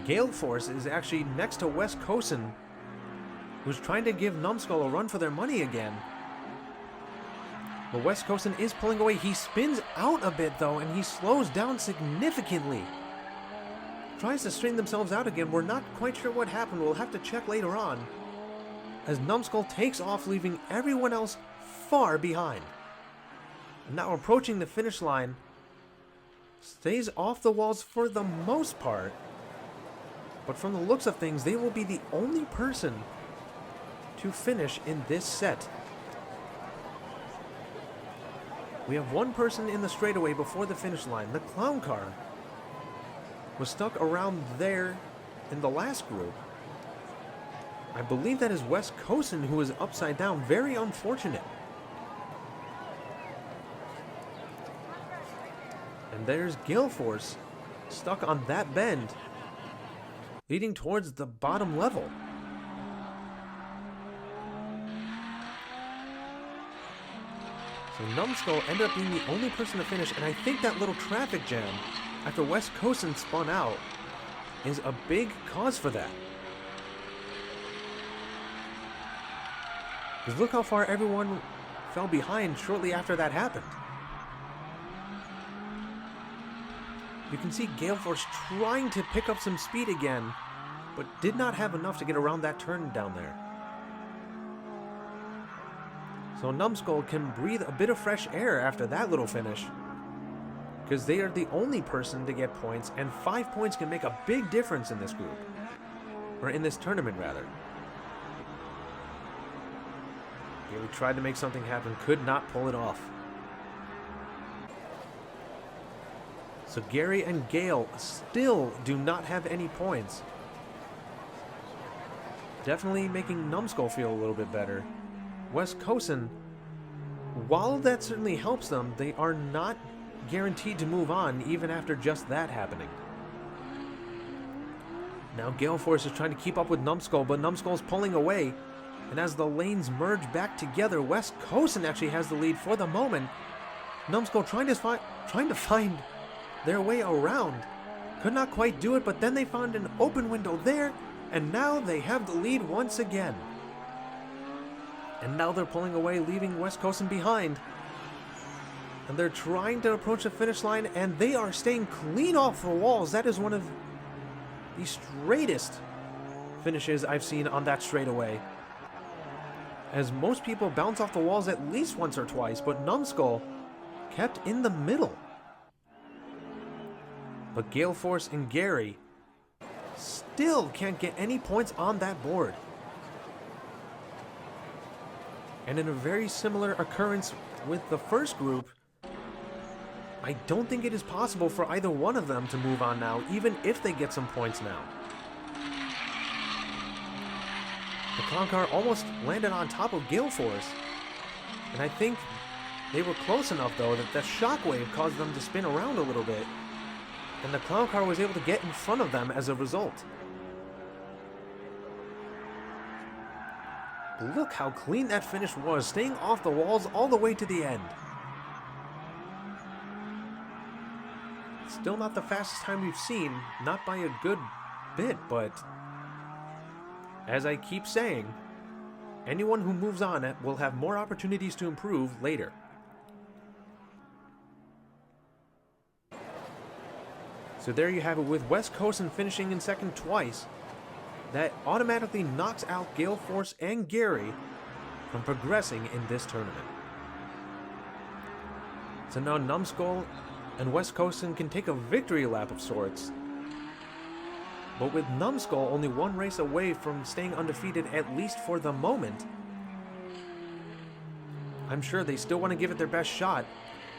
Gale Force is actually next to Wes Cosen, who's trying to give Numbskull a run for their money again. But Wes Cosen is pulling away. He spins out a bit though, and he slows down significantly. Tries to straighten themselves out again. We're not quite sure what happened. We'll have to check later on, as Numbskull takes off, leaving everyone else far behind. And now approaching the finish line, stays off the walls for the most part, but from the looks of things, they will be the only person to finish in this set. We have one person in the straightaway before the finish line. The clown car was stuck around there in the last group. I believe that is Wes Cosen, who is upside down. Very unfortunate. And there's Gale Force stuck on that bend, leading towards the bottom level. So Numbskull ended up being the only person to finish, and I think that little traffic jam after Wes Cosen spun out is a big cause for that. Because look how far everyone fell behind shortly after that happened. You can see Gale Force trying to pick up some speed again, but did not have enough to get around that turn down there. So Numbskull can breathe a bit of fresh air after that little finish, because they are the only person to get points, and 5 points can make a big difference in this group. Or in this tournament, rather. Gary tried to make something happen, could not pull it off. So Gary and Gale still do not have any points. Definitely making Numbskull feel a little bit better. West Coast, while that certainly helps them, they are not guaranteed to move on even after just that happening. Now Gale Force is trying to keep up with Numbskull, but Numbskull is pulling away. And as the lanes merge back together, West Coast actually has the lead for the moment. Numbskull trying to find their way around. Could not quite do it, but then they found an open window there, and now they have the lead once again. And now they're pulling away, leaving West Coast behind. And they're trying to approach the finish line, and they are staying clean off the walls. That is one of the straightest finishes I've seen on that straightaway. As most people bounce off the walls at least once or twice, but Numbskull kept in the middle. But Gale Force and Gary still can't get any points on that board. And in a very similar occurrence with the first group, I don't think it is possible for either one of them to move on now, even if they get some points now. The clown car almost landed on top of Gale Force, and I think they were close enough though that the shockwave caused them to spin around a little bit, and the clown car was able to get in front of them as a result. Look how clean that finish was, staying off the walls all the way to the end. Still not the fastest time we've seen, not by a good bit, but as I keep saying, anyone who moves on will have more opportunities to improve later. So there you have it, with West Coast finishing in second twice. That automatically knocks out Gale Force and Gary from progressing in this tournament. So now Numbskull and West Coast can take a victory lap of sorts. But with Numbskull only one race away from staying undefeated, at least for the moment, I'm sure they still want to give it their best shot.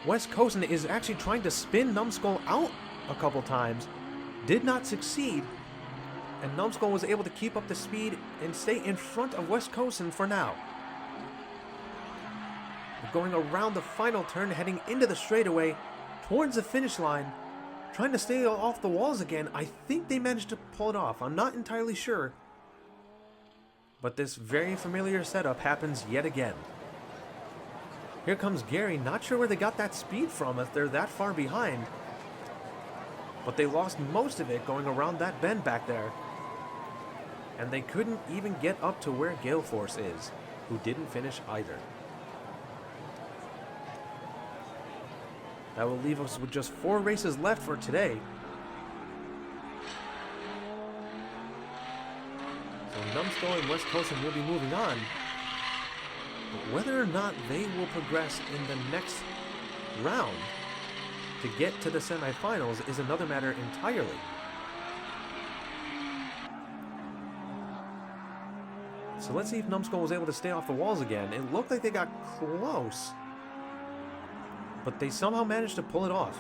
West Coast is actually trying to spin Numbskull out a couple times, did not succeed, and Numbskull was able to keep up the speed and stay in front of West Coast for now. Going around the final turn, heading into the straightaway, towards the finish line, trying to stay off the walls again. I think they managed to pull it off. I'm not entirely sure. But this very familiar setup happens yet again. Here comes Gary, not sure where they got that speed from if they're that far behind. But they lost most of it going around that bend back there. And they couldn't even get up to where Gale Force is, who didn't finish either. That will leave us with just 4 races left for today. So Numbskull and West Coast will be moving on. But whether or not they will progress in the next round to get to the semifinals is another matter entirely. So let's see if Numbskull was able to stay off the walls again. It looked like they got close, but they somehow managed to pull it off.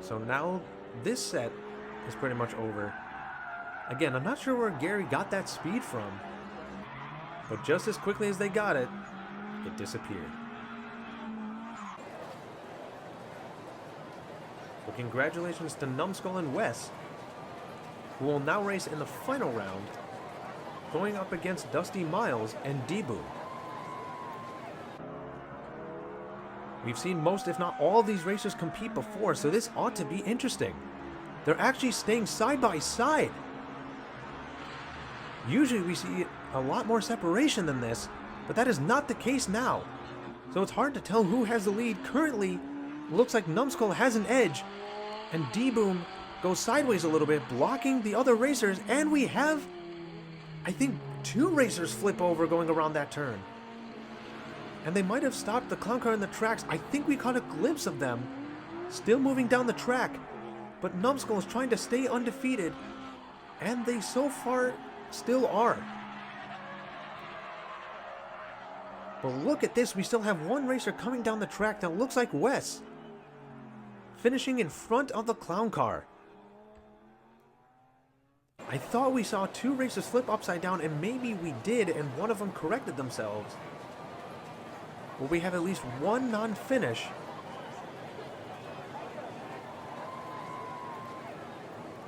So now this set is pretty much over. Again, I'm not sure where Gary got that speed from, but just as quickly as they got it, it disappeared. So congratulations to Numbskull and Wes, who will now race in the final round, going up against Dusty Miles and Debu. We've seen most, if not all, of these racers compete before, so this ought to be interesting. They're actually staying side by side. Usually we see a lot more separation than this, but that is not the case now. So it's hard to tell who has the lead. Currently, looks like Numbskull has an edge, And D-Boom goes sideways a little bit, blocking the other racers, and we have, I think, 2 racers flip over going around that turn. And they might have stopped the clown car in the tracks. I think we caught a glimpse of them still moving down the track, but Numbskull is trying to stay undefeated, and they so far still are. But look at this, we still have 1 racer coming down the track that looks like Wes, finishing in front of the clown car. I thought we saw 2 racers flip upside down, and maybe we did, and one of them corrected themselves. But we have at least 1 non-finish.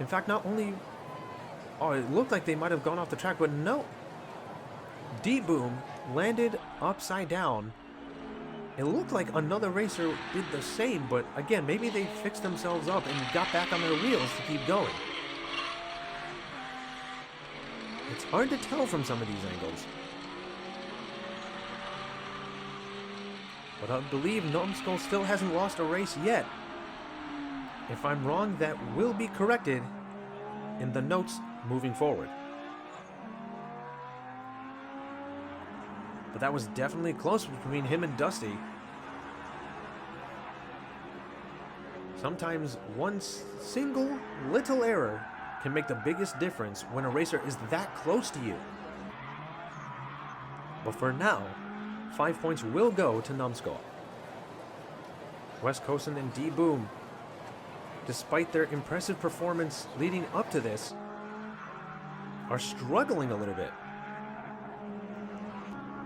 In fact, not only... Oh, it looked like they might have gone off the track, but no. D-Boom landed upside down. It looked like another racer did the same, but again, maybe they fixed themselves up and got back on their wheels to keep going. It's hard to tell from some of these angles. But I believe Numbskull still hasn't lost a race yet. If I'm wrong, that will be corrected in the notes moving forward. But that was definitely close between him and Dusty. Sometimes one single little error can make the biggest difference when a racer is that close to you. But for now, 5 points will go to Numbskull. Wes Cosin and D-Boom, despite their impressive performance leading up to this, are struggling a little bit.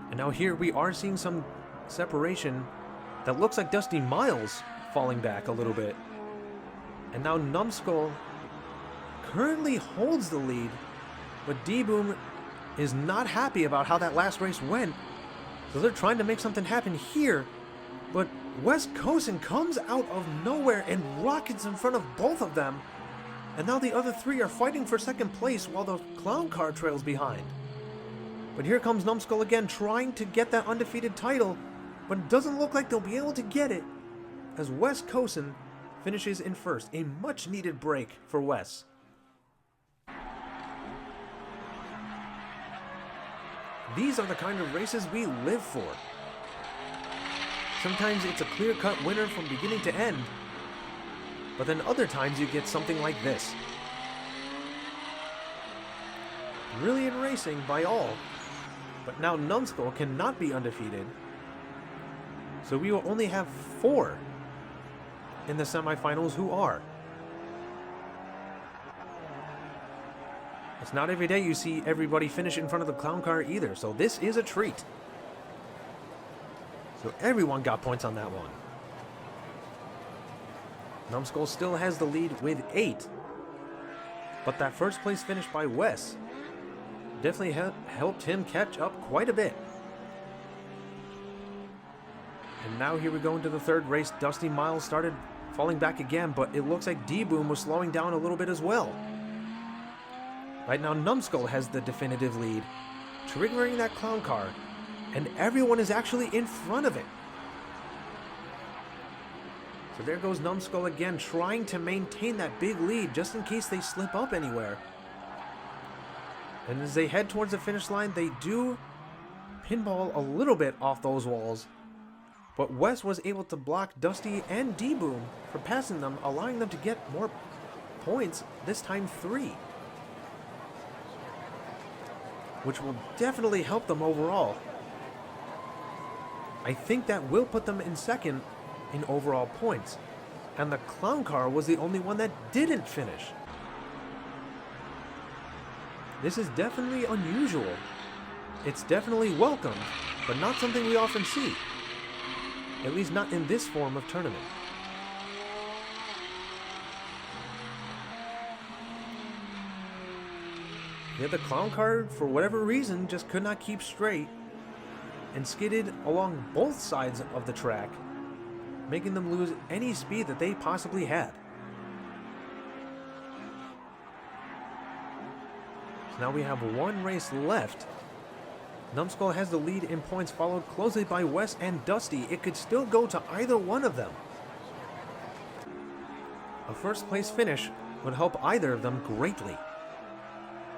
And now here we are seeing some separation that looks like Dusty Miles falling back a little bit. And now Numbskull currently holds the lead, but D-Boom is not happy about how that last race went. So they're trying to make something happen here, but Wes Cosin comes out of nowhere and rockets in front of both of them. And now the other 3 are fighting for second place while the clown car trails behind. But here comes Numbskull again, trying to get that undefeated title, but it doesn't look like they'll be able to get it, as Wes Cosin finishes in first. A much needed break for Wes. These are the kind of races we live for. Sometimes it's a clear-cut winner from beginning to end, but then other times you get something like this. Brilliant racing by all, but now Numbskull cannot be undefeated, so we will only have 4 in the semifinals who are. It's not every day you see everybody finish in front of the clown car either, so this is a treat. So everyone got points on that one. Numbskull still has the lead with 8, but that first place finish by Wes definitely helped him catch up quite a bit. And now here we go into the 3rd race. Dusty Miles started falling back again, but it looks like D-Boom was slowing down a little bit as well. Right now Numbskull has the definitive lead, triggering that clown car, and everyone is actually in front of it. So there goes Numbskull again, trying to maintain that big lead just in case they slip up anywhere. And as they head towards the finish line, they do pinball a little bit off those walls. But Wes was able to block Dusty and D-Boom for passing them, allowing them to get more points, this time 3. Which will definitely help them overall. I think that will put them in 2nd in overall points. And the clown car was the only one that didn't finish. This is definitely unusual. It's definitely welcomed, but not something we often see. At least not in this form of tournament. Yeah, the clown car, for whatever reason, just could not keep straight and skidded along both sides of the track, making them lose any speed that they possibly had. So now we have 1 race left. Numbskull has the lead in points, followed closely by Wes and Dusty. It could still go to either one of them. A first place finish would help either of them greatly.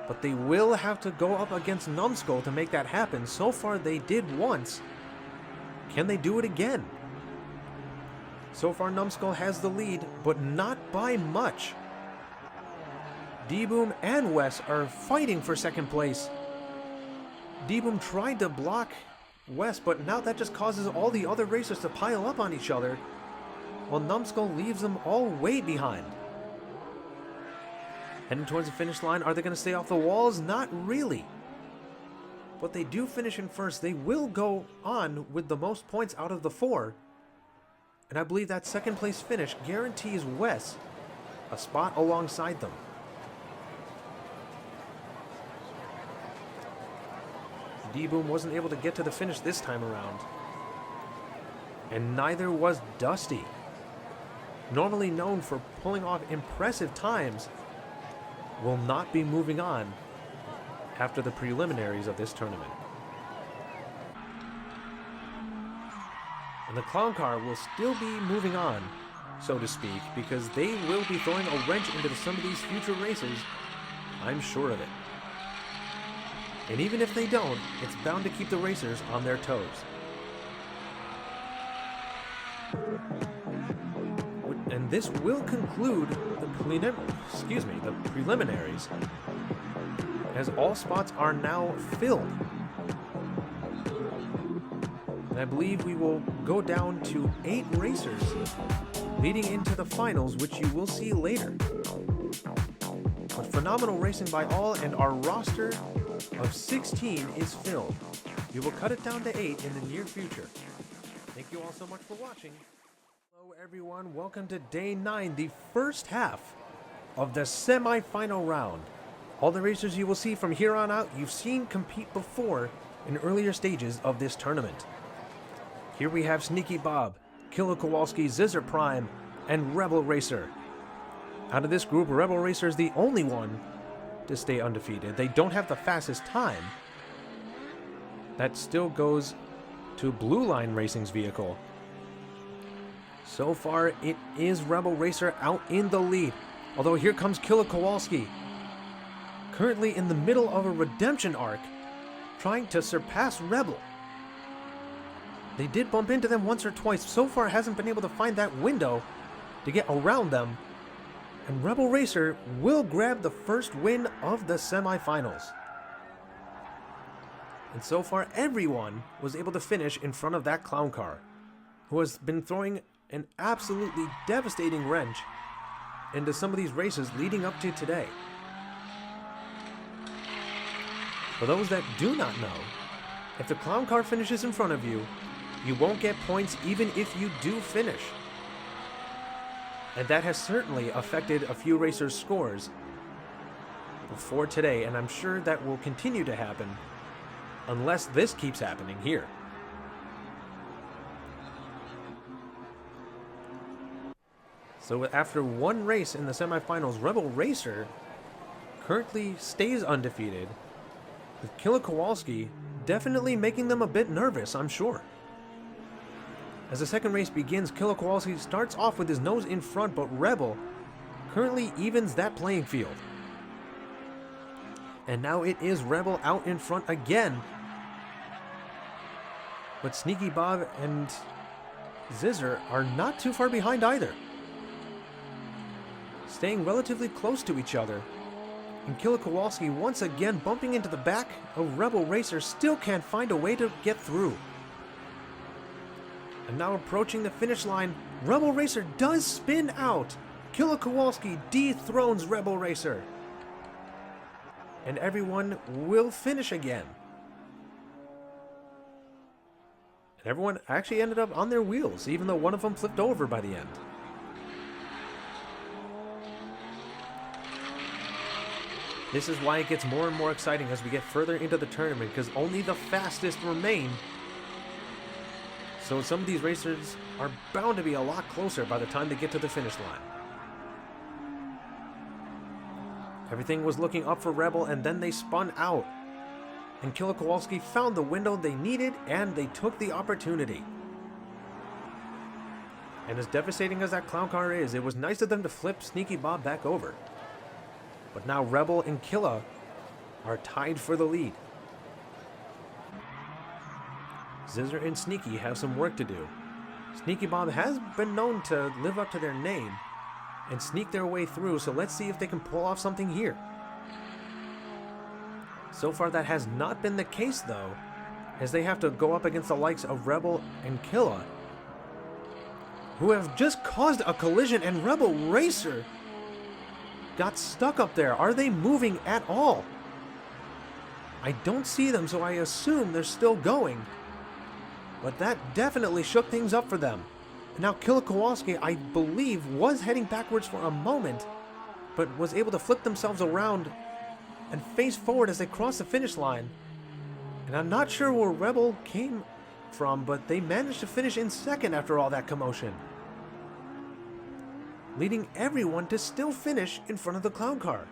But they will have to go up against Numbskull to make that happen. So far they did once. Can they do it again? So far Numbskull has the lead, but not by much. D-Boom and Wes are fighting for second place. D-Boom tried to block Wes, but now that just causes all the other racers to pile up on each other, while Numbskull leaves them all way behind. Heading towards the finish line, are they going to stay off the walls? Not really. But they do finish in first. They will go on with the most points out of the four. And I believe that second place finish guarantees Wes a spot alongside them. D-Boom wasn't able to get to the finish this time around. And neither was Dusty. Normally known for pulling off impressive times, will not be moving on after the preliminaries of this tournament. And the clown car will still be moving on, so to speak, because they will be throwing a wrench into some of these future races. I'm sure of it. And even if they don't, it's bound to keep the racers on their toes. And this will conclude the preliminaries, as all spots are now filled. And I believe we will go down to 8 racers leading into the finals, which you will see later. But phenomenal racing by all, and our roster of 16 is filled. We will cut it down to 8 in the near future. Thank you all so much for watching. Hello everyone, welcome to day 9, the first half of the semi-final round. All the racers you will see from here on out, you've seen compete before in earlier stages of this tournament. Here we have Sneaky Bob, Killer Kowalski, Zizzer Prime, and Rebel Racer. Out of this group, Rebel Racer is the only one to stay undefeated. They don't have the fastest time. That still goes to Blue Line Racing's vehicle. So far, it is Rebel Racer out in the lead. Although here comes Killer Kowalski, currently in the middle of a redemption arc, trying to surpass Rebel. They did bump into them once or twice. So far, hasn't been able to find that window to get around them. And Rebel Racer will grab the first win of the semifinals. And so far, everyone was able to finish in front of that clown car, who has been throwing an absolutely devastating wrench into some of these races leading up to today. For those that do not know, if the clown car finishes in front of you, you won't get points even if you do finish. And that has certainly affected a few racers' scores before today, and I'm sure that will continue to happen unless this keeps happening here. So after one race in the semifinals, Rebel Racer currently stays undefeated, with Killer Kowalski definitely making them a bit nervous, I'm sure. As the second race begins, Killer Kowalski starts off with his nose in front, but Rebel currently evens that playing field. And now it is Rebel out in front again. But Sneaky Bob and Zizzer are not too far behind either, staying relatively close to each other. And Killer Kowalski once again bumping into the back of Rebel Racer, still can't find a way to get through. And now approaching the finish line, Rebel Racer does spin out. Killer Kowalski dethrones Rebel Racer. And everyone will finish again. And everyone actually ended up on their wheels, even though one of them flipped over by the end. This is why it gets more and more exciting as we get further into the tournament, because only the fastest remain. So some of these racers are bound to be a lot closer by the time they get to the finish line. Everything was looking up for Rebel, and then they spun out. And Killer Kowalski found the window they needed, and they took the opportunity. And as devastating as that clown car is, it was nice of them to flip Sneaky Bob back over. But now Rebel and Killa are tied for the lead. Scissor and Sneaky have some work to do. Sneaky Bob has been known to live up to their name and sneak their way through, so let's see if they can pull off something here. So far that has not been the case though, as they have to go up against the likes of Rebel and Killa, who have just caused a collision, and Rebel Racer got stuck up there. Are they moving at all? I don't see them, so I assume they're still going. But that definitely shook things up for them. Now Killa Kowalski, I believe, was heading backwards for a moment, but was able to flip themselves around and face forward as they crossed the finish line. And I'm not sure where Rebel came from, but they managed to finish in second after all that commotion, leading everyone to still finish in front of the clown car.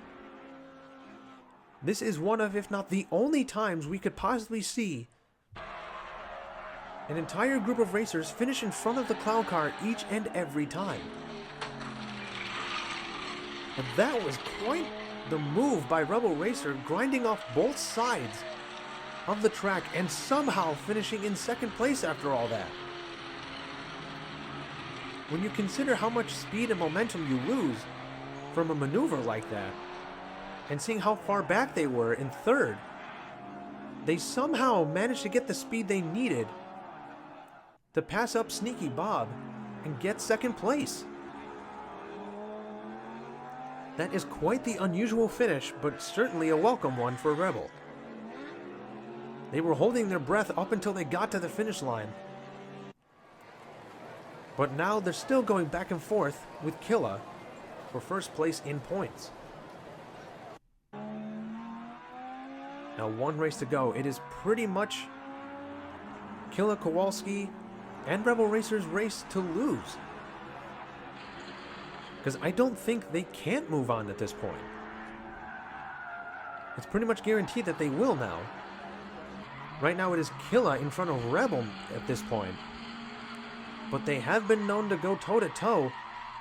This is one of, if not the only times we could possibly see an entire group of racers finish in front of the clown car each and every time. But that was quite the move by Rebel Racer, grinding off both sides of the track and somehow finishing in second place after all that. When you consider how much speed and momentum you lose from a maneuver like that, and seeing how far back they were in third, they somehow managed to get the speed they needed to pass up Sneaky Bob and get second place. That is quite the unusual finish, but certainly a welcome one for Rebel. They were holding their breath up until they got to the finish line. But now they're still going back and forth with Killa for first place in points. Now one race to go. It is pretty much Killa Kowalski and Rebel Racer's race to lose, because I don't think they can't move on at this point. It's pretty much guaranteed that they will now. Right now it is Killa in front of Rebel at this point, but they have been known to go toe-to-toe.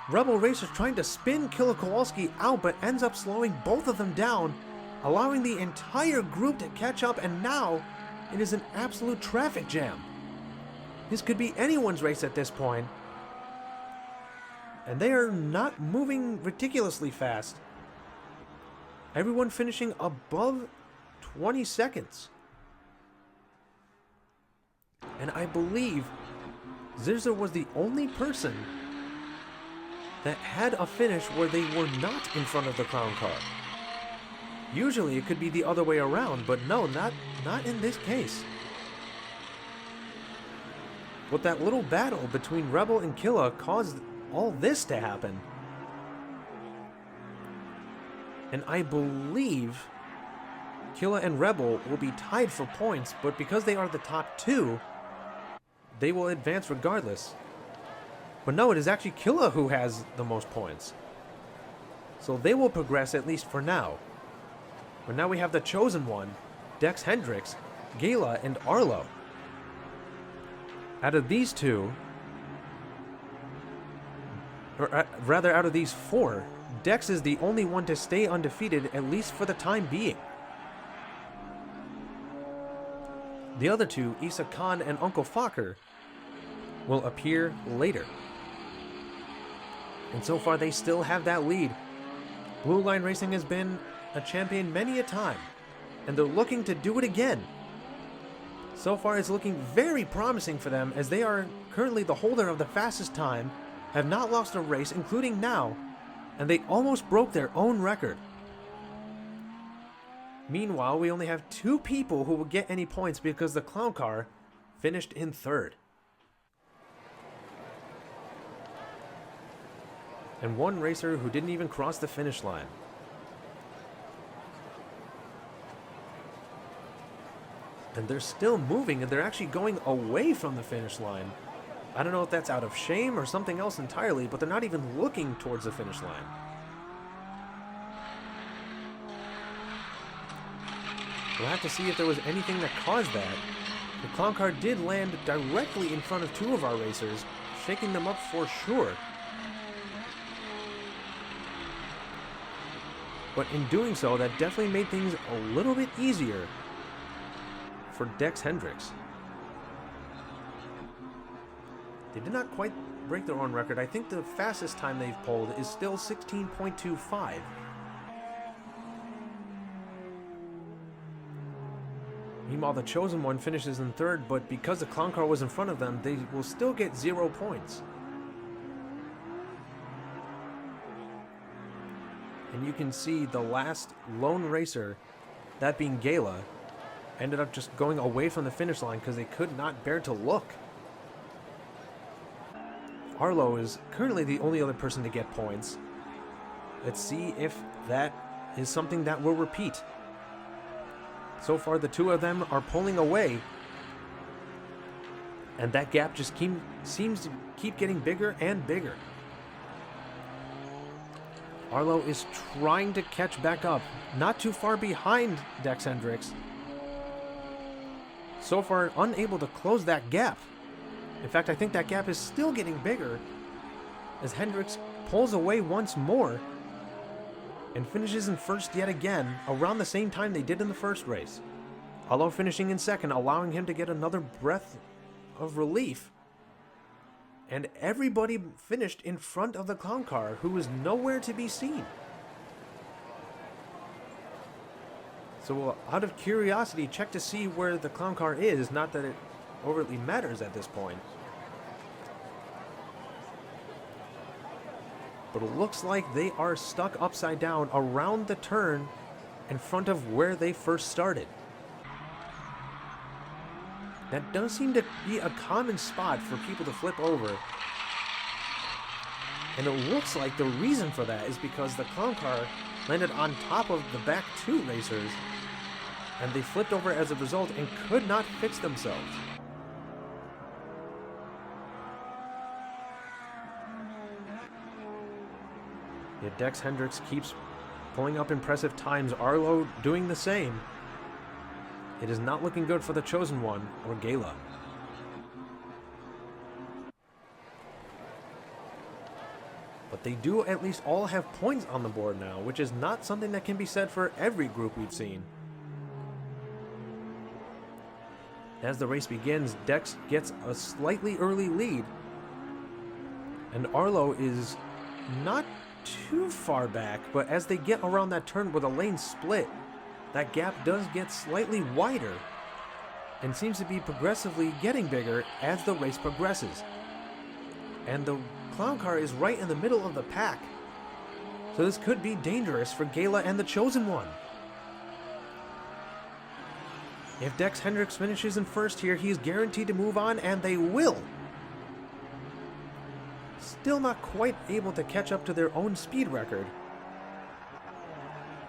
Rebel Racer's trying to spin Killa Kowalski out, but ends up slowing both of them down, allowing the entire group to catch up, and now it is an absolute traffic jam. This could be anyone's race at this point, and they are not moving ridiculously fast. Everyone finishing above 20 seconds. And I believe Zizza was the only person that had a finish where they were not in front of the clown car. Usually it could be the other way around, but no, not in this case. But that little battle between Rebel and Killa caused all this to happen. And I believe Killa and Rebel will be tied for points, but because they are the top two, they will advance regardless. But no, it is actually Killa who has the most points. So they will progress, at least for now. But now we have the chosen one, Dex Hendricks, Gala, and Arlo. Out of these two, or rather out of these four, Dex is the only one to stay undefeated, at least for the time being. The other two, Isa Khan and Uncle Fokker, will appear later. And so far they still have that lead. Blue Line Racing has been a champion many a time, and they're looking to do it again. So far it's looking very promising for them, as they are currently the holder of the fastest time, have not lost a race, including now, and they almost broke their own record. Meanwhile, we only have two people who will get any points because the clown car finished in third. And one racer who didn't even cross the finish line. And they're still moving, and they're actually going away from the finish line. I don't know if that's out of shame or something else entirely, but they're not even looking towards the finish line. We'll have to see if there was anything that caused that. The clown car did land directly in front of two of our racers, shaking them up for sure. But in doing so, that definitely made things a little bit easier for Dex Hendricks. They did not quite break their own record. I think the fastest time they've pulled is still 16.25. Meanwhile, the Chosen One finishes in third, but because the clown car was in front of them, they will still get 0 points. And you can see the last lone racer, that being Gala, ended up just going away from the finish line because they could not bear to look. Arlo is currently the only other person to get points. Let's see if that is something that will repeat. So far, the two of them are pulling away. And that gap just seems to keep getting bigger and bigger. Arlo is trying to catch back up. Not too far behind Dex Hendricks. So far, unable to close that gap. In fact, I think that gap is still getting bigger as Hendricks pulls away once more and finishes in first yet again, around the same time they did in the first race. Arlo finishing in second, allowing him to get another breath of relief. And everybody finished in front of the clown car, who was nowhere to be seen. So out of curiosity, check to see where the clown car is, not that it overtly matters at this point. But it looks like they are stuck upside down around the turn in front of where they first started. That does seem to be a common spot for people to flip over. And it looks like the reason for that is because the clown car landed on top of the back two racers, and they flipped over as a result and could not fix themselves. Yet Dex Hendricks keeps pulling up impressive times. Arlo doing the same. It is not looking good for the Chosen One or Gala. But they do at least all have points on the board now, which is not something that can be said for every group we've seen. As the race begins, Dex gets a slightly early lead, and Arlo is not too far back, but as they get around that turn where the lanes split, that gap does get slightly wider and seems to be progressively getting bigger as the race progresses. And the clown car is right in the middle of the pack, so this could be dangerous for Gala and the Chosen One. If Dex Hendricks finishes in first here, he is guaranteed to move on, and they will. Still not quite able to catch up to their own speed record,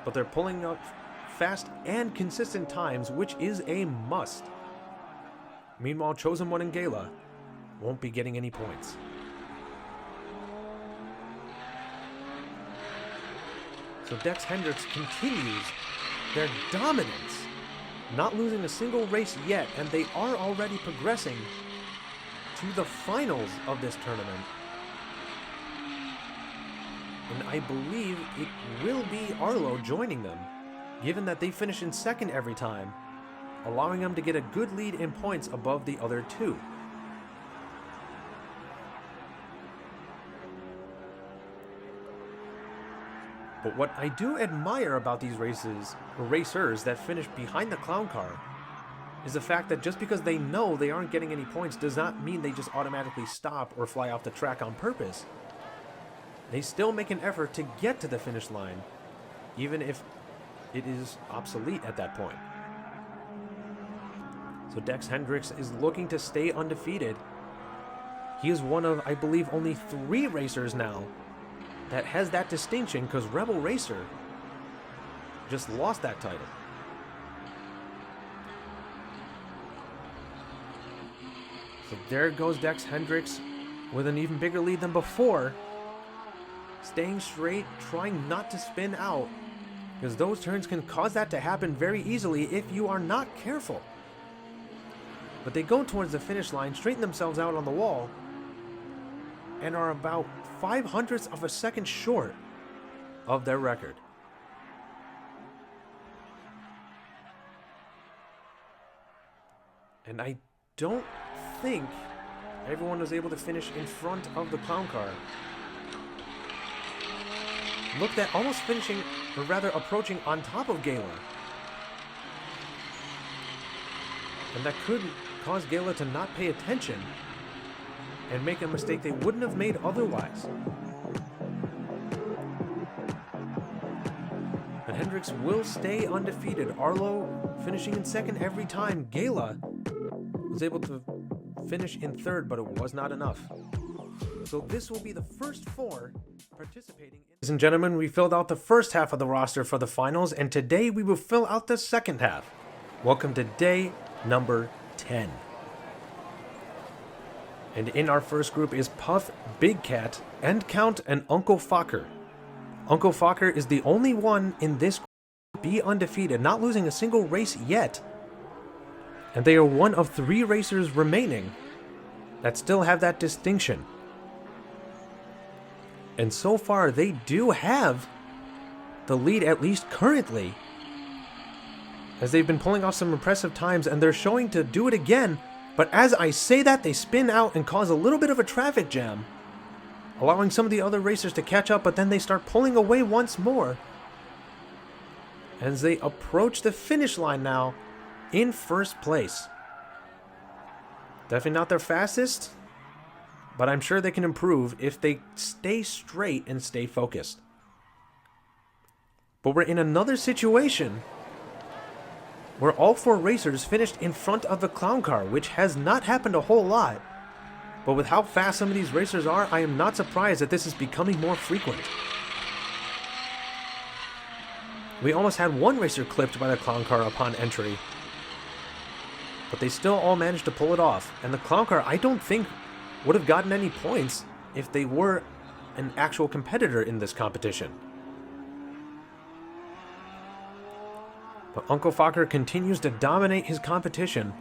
but they're pulling up fast and consistent times, which is a must. Meanwhile, Chosen One and Gala won't be getting any points. So Dex Hendricks continues their dominance, not losing a single race yet, and they are already progressing to the finals of this tournament. And I believe it will be Arlo joining them, given that they finish in second every time, allowing them to get a good lead in points above the other two. But what I do admire about these racers that finish behind the clown car is the fact that just because they know they aren't getting any points does not mean they just automatically stop or fly off the track on purpose. They still make an effort to get to the finish line, even if it is obsolete at that point. So Dex Hendricks is looking to stay undefeated. He is one of, I believe, only 3 racers now that has that distinction, because Rebel Racer just lost that title. So there goes Dex Hendricks with an even bigger lead than before. Staying straight, trying not to spin out, because those turns can cause that to happen very easily if you are not careful. But they go towards the finish line, straighten themselves out on the wall, and are about 0.05 of a second short of their record. And I don't think everyone was able to finish in front of the clown car. Looked at almost finishing, or rather approaching on top of Gala. And that could cause Gala to not pay attention and make a mistake they wouldn't have made otherwise. But Hendricks will stay undefeated. Arlo finishing in second every time. Gala was able to finish in third, but it was not enough. So this will be the first 4 participating. Ladies and gentlemen, we filled out the first half of the roster for the finals, and today we will fill out the second half. Welcome to day number 10. And in our first group is Puff, Big Cat, End Count, and Uncle Fokker. Uncle Fokker is the only one in this group to be undefeated, not losing a single race yet. And they are one of 3 racers remaining that still have that distinction. And so far, they do have the lead, at least currently, as they've been pulling off some impressive times, and they're showing to do it again. But as I say that, they spin out and cause a little bit of a traffic jam, allowing some of the other racers to catch up, but then they start pulling away once more as they approach the finish line now in first place. Definitely not their fastest, but I'm sure they can improve if they stay straight and stay focused. But we're in another situation where all 4 racers finished in front of the clown car, which has not happened a whole lot. But with how fast some of these racers are, I am not surprised that this is becoming more frequent. We almost had 1 racer clipped by the clown car upon entry, but they still all managed to pull it off. And the clown car, I don't think, would have gotten any points if they were an actual competitor in this competition. But Uncle Fokker continues to dominate his competition,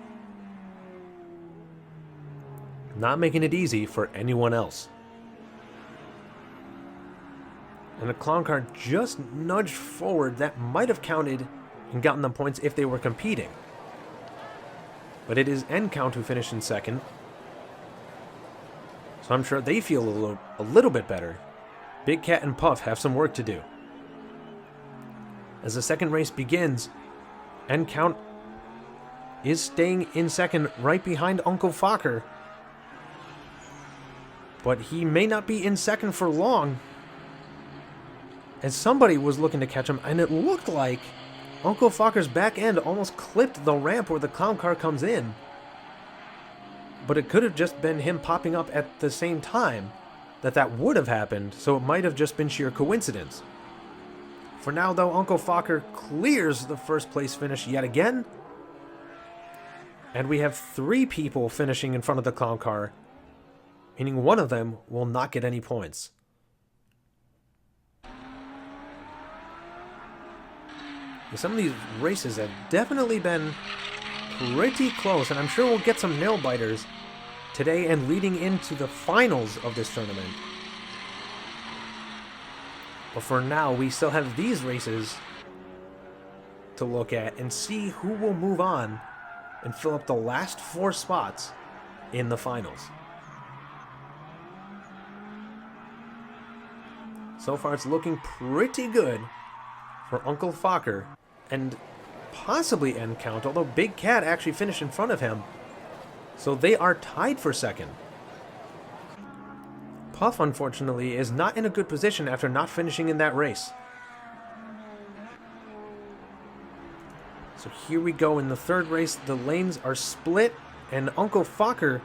not making it easy for anyone else. And the clown car just nudged forward. That might have counted and gotten them points if they were competing. But it is End Count who finished in second, so I'm sure they feel a little bit better. Big Cat and Puff have some work to do. As the second race begins, End Count is staying in second right behind Uncle Fokker, but he may not be in second for long, as somebody was looking to catch him, and it looked like Uncle Fokker's back end almost clipped the ramp where the clown car comes in. But it could have just been him popping up at the same time that would have happened, so it might have just been sheer coincidence. For now, though, Uncle Fokker clears the first place finish yet again. And we have 3 people finishing in front of the clown car, meaning one of them will not get any points. Some of these races have definitely been pretty close, and I'm sure we'll get some nail-biters today and leading into the finals of this tournament. But for now, we still have these races to look at and see who will move on and fill up the last 4 spots in the finals. So far, it's looking pretty good for Uncle Fokker and possibly End Count, although Big Cat actually finished in front of him. So they are tied for second. Puff, unfortunately, is not in a good position after not finishing in that race. So here we go in the third race. The lanes are split, and Uncle Fokker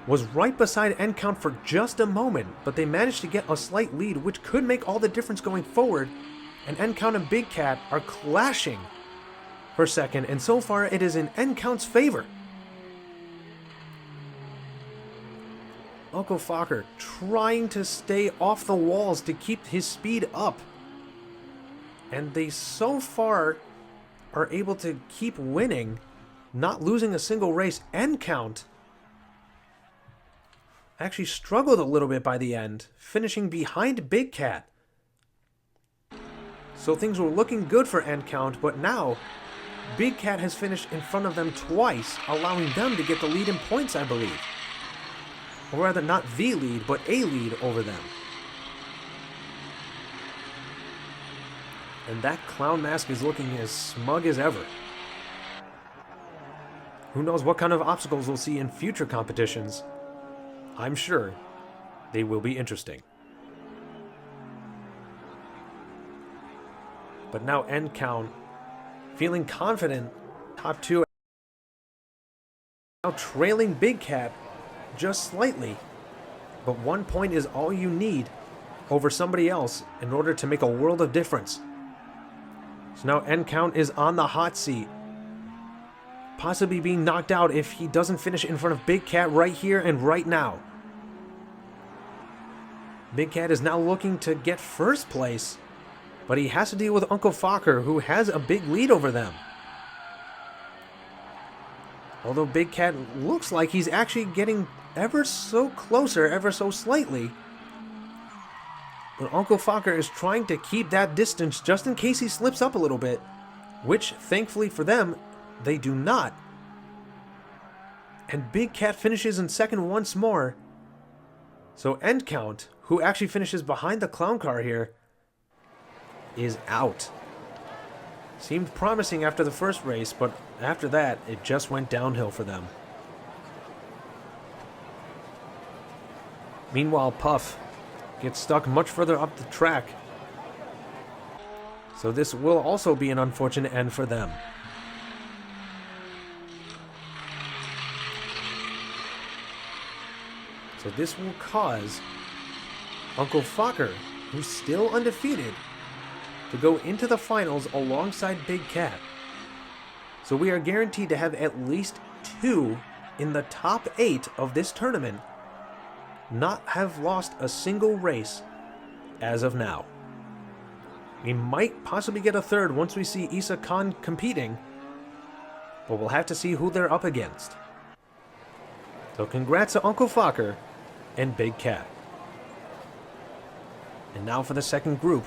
was right beside End Count for just a moment, but they managed to get a slight lead, which could make all the difference going forward. And End Count and Big Cat are clashing for second, and so far it is in End Count's favor. Uncle Fokker trying to stay off the walls to keep his speed up. And they so far are able to keep winning, not losing a single race. End Count actually struggled a little bit by the end, finishing behind Big Cat. So things were looking good for end count, but now Big Cat has finished in front of them twice, allowing them to get the lead in points, I believe. Or rather, not the lead, but a lead over them. And that clown mask is looking as smug as ever. Who knows what kind of obstacles we'll see in future competitions. I'm sure they will be interesting. But now end count, feeling confident, top two, now trailing Big Cat just slightly. But 1 point is all you need over somebody else in order to make a world of difference. So now end count is on the hot seat, possibly being knocked out if he doesn't finish in front of Big Cat right here and right now. Big Cat is now looking to get first place, but he has to deal with Uncle Fokker, who has a big lead over them. Although Big Cat looks like he's actually getting ever so closer, ever so slightly. But Uncle Fokker is trying to keep that distance just in case he slips up a little bit, which, thankfully for them, they do not. And Big Cat finishes in second once more. So end count, who actually finishes behind the clown car here, is out. Seemed promising after the first race, but after that, it just went downhill for them. Meanwhile, Puff gets stuck much further up the track. So this will also be an unfortunate end for them. So this will cause Uncle Fokker, who's still undefeated, to go into the finals alongside Big Cat. So we are guaranteed to have at least 2 in the top 8 of this tournament not have lost a single race as of now. We might possibly get a third once we see Isa Khan competing, but we'll have to see who they're up against. So congrats to Uncle Fokker and Big Cat. And now for the second group,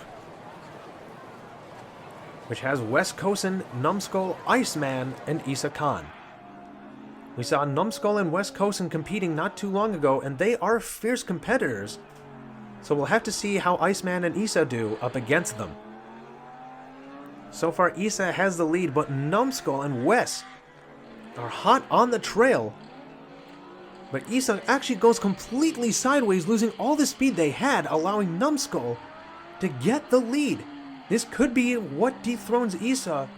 which has Wes Cosin, Numbskull, Iceman, and Isa Khan. We saw Numbskull and Wes Cosin competing not too long ago, and they are fierce competitors, so we'll have to see how Iceman and Isa do up against them. So far, Isa has the lead, but Numbskull and Wes are hot on the trail. But Isa actually goes completely sideways, losing all the speed they had, allowing Numbskull to get the lead. This could be what dethrones Isa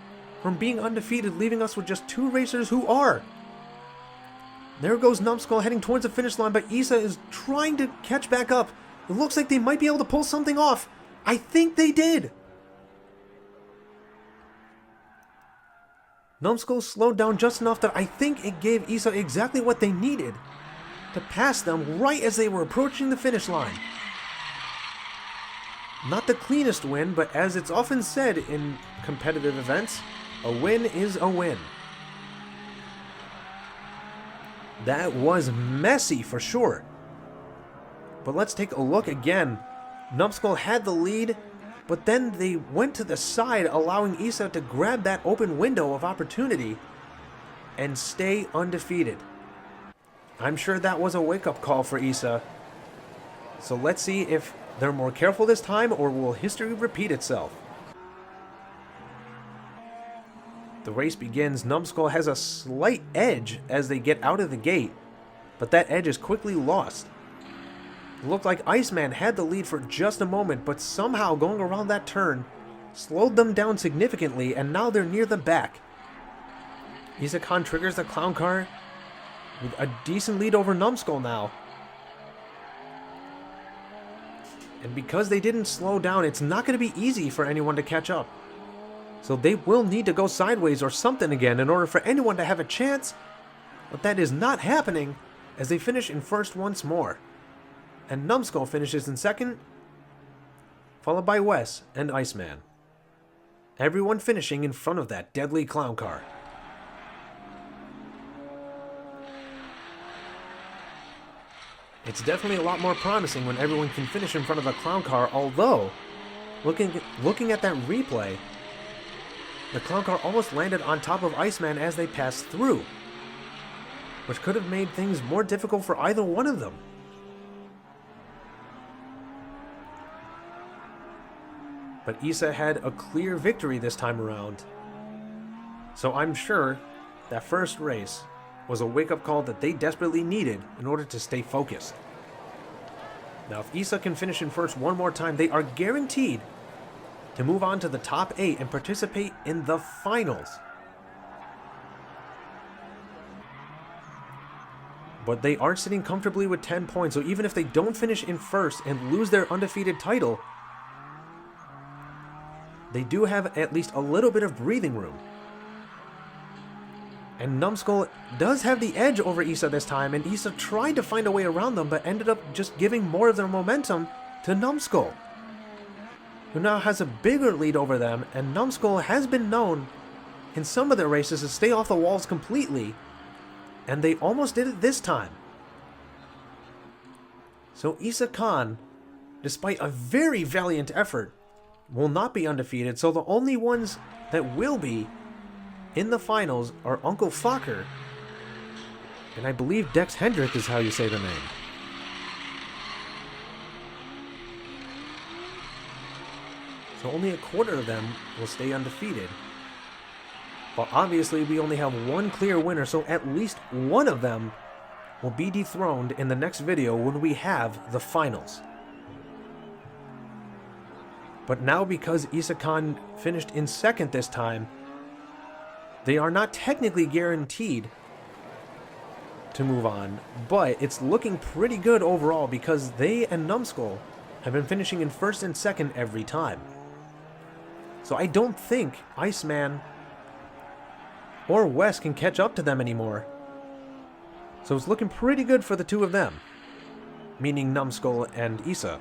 from being undefeated, leaving us with just 2 racers who are. There goes Numbskull heading towards the finish line, but Isa is trying to catch back up. It looks like they might be able to pull something off. I think they did. Numbskull slowed down just enough that I think it gave Isa exactly what they needed to pass them right as they were approaching the finish line. Not the cleanest win, but as it's often said in competitive events, a win is a win. That was messy for sure. But let's take a look again. Numbskull had the lead, but then they went to the side, allowing Isa to grab that open window of opportunity and stay undefeated. I'm sure that was a wake-up call for Isa. So let's see if they're more careful this time, or will history repeat itself? The race begins. Numbskull has a slight edge as they get out of the gate, but that edge is quickly lost. It looked like Iceman had the lead for just a moment, but somehow going around that turn slowed them down significantly, and now they're near the back. Isa Khan triggers the clown car with a decent lead over Numbskull now. And because they didn't slow down, it's not going to be easy for anyone to catch up. So they will need to go sideways or something again in order for anyone to have a chance. But that is not happening as they finish in first once more. And Numbskull finishes in second, followed by Wes and Iceman. Everyone finishing in front of that deadly clown car. It's definitely a lot more promising when everyone can finish in front of a clown car, although, looking at that replay, the clown car almost landed on top of Iceman as they passed through, which could have made things more difficult for either one of them. But Issa had a clear victory this time around. So I'm sure that first race was a wake-up call that they desperately needed in order to stay focused. Now, if Issa can finish in first one more time, they are guaranteed to move on to the top 8 and participate in the finals. But they are sitting comfortably with 10 points, so even if they don't finish in first and lose their undefeated title, they do have at least a little bit of breathing room. And Numbskull does have the edge over Issa this time, and Issa tried to find a way around them, but ended up just giving more of their momentum to Numbskull, who now has a bigger lead over them, and Numbskull has been known in some of their races to stay off the walls completely, and they almost did it this time. So Issa Khan, despite a very valiant effort, will not be undefeated, so the only ones that will be in the finals are Uncle Fokker, and I believe Dex Hendrick is how you say the name. So only a quarter of them will stay undefeated. But obviously we only have one clear winner, so at least one of them will be dethroned in the next video when we have the finals. But now, because Issa Khan finished in second this time, they are not technically guaranteed to move on, but it's looking pretty good overall because they and Numbskull have been finishing in first and second every time. So I don't think Iceman or Wes can catch up to them anymore. So it's looking pretty good for the two of them, meaning Numbskull and Issa.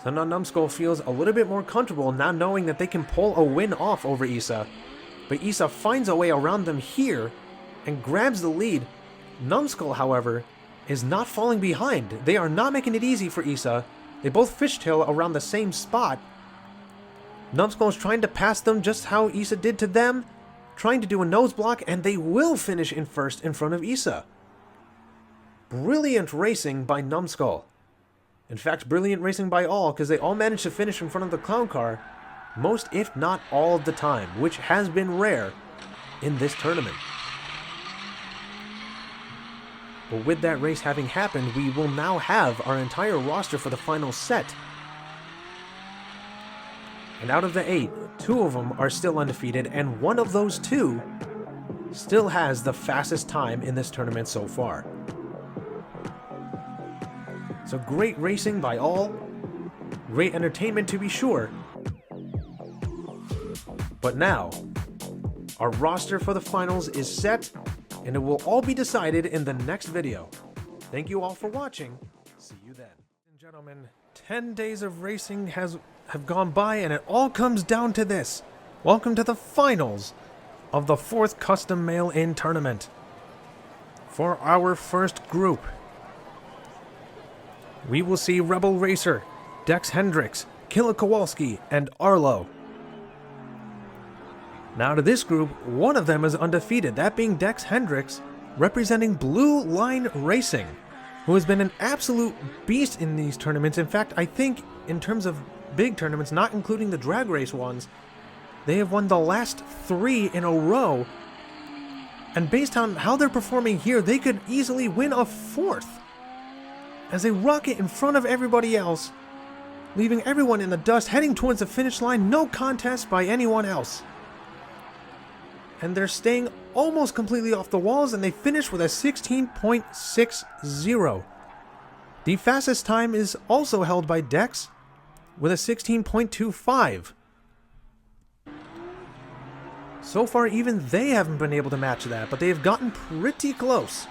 So now Numbskull feels a little bit more comfortable now knowing that they can pull a win off over Issa. But Issa finds a way around them here and grabs the lead. Numbskull, however, is not falling behind. They are not making it easy for Issa. They both fishtail around the same spot. Numbskull is trying to pass them just how Issa did to them, trying to do a nose block, and they will finish in first in front of Issa. Brilliant racing by Numbskull. In fact, brilliant racing by all, because they all managed to finish in front of the clown car most, if not all, of the time, which has been rare in this tournament. But with that race having happened, we will now have our entire roster for the final set. And out of the 8, 2 of them are still undefeated, and one of those 2 still has the fastest time in this tournament so far. So great racing by all, great entertainment to be sure. But now, our roster for the finals is set, and it will all be decided in the next video. Thank you all for watching. See you then. Ladies and gentlemen, 10 days of racing have gone by, and it all comes down to this. Welcome to the finals of the 4th Custom Mail-In Tournament. For our first group, we will see Rebel Racer, Dex Hendricks, Killa Kowalski, and Arlo. Now to this group, one of them is undefeated, that being Dex Hendricks, representing Blue Line Racing, who has been an absolute beast in these tournaments. In fact, I think in terms of big tournaments, not including the drag race ones, they have won the last 3 in a row. And based on how they're performing here, they could easily win a 4th. As they rocket in front of everybody else, leaving everyone in the dust, heading towards the finish line, no contest by anyone else. And they're staying almost completely off the walls, and they finish with a 16.60. The fastest time is also held by Dex, with a 16.25. So far, even they haven't been able to match that, but they have gotten pretty close.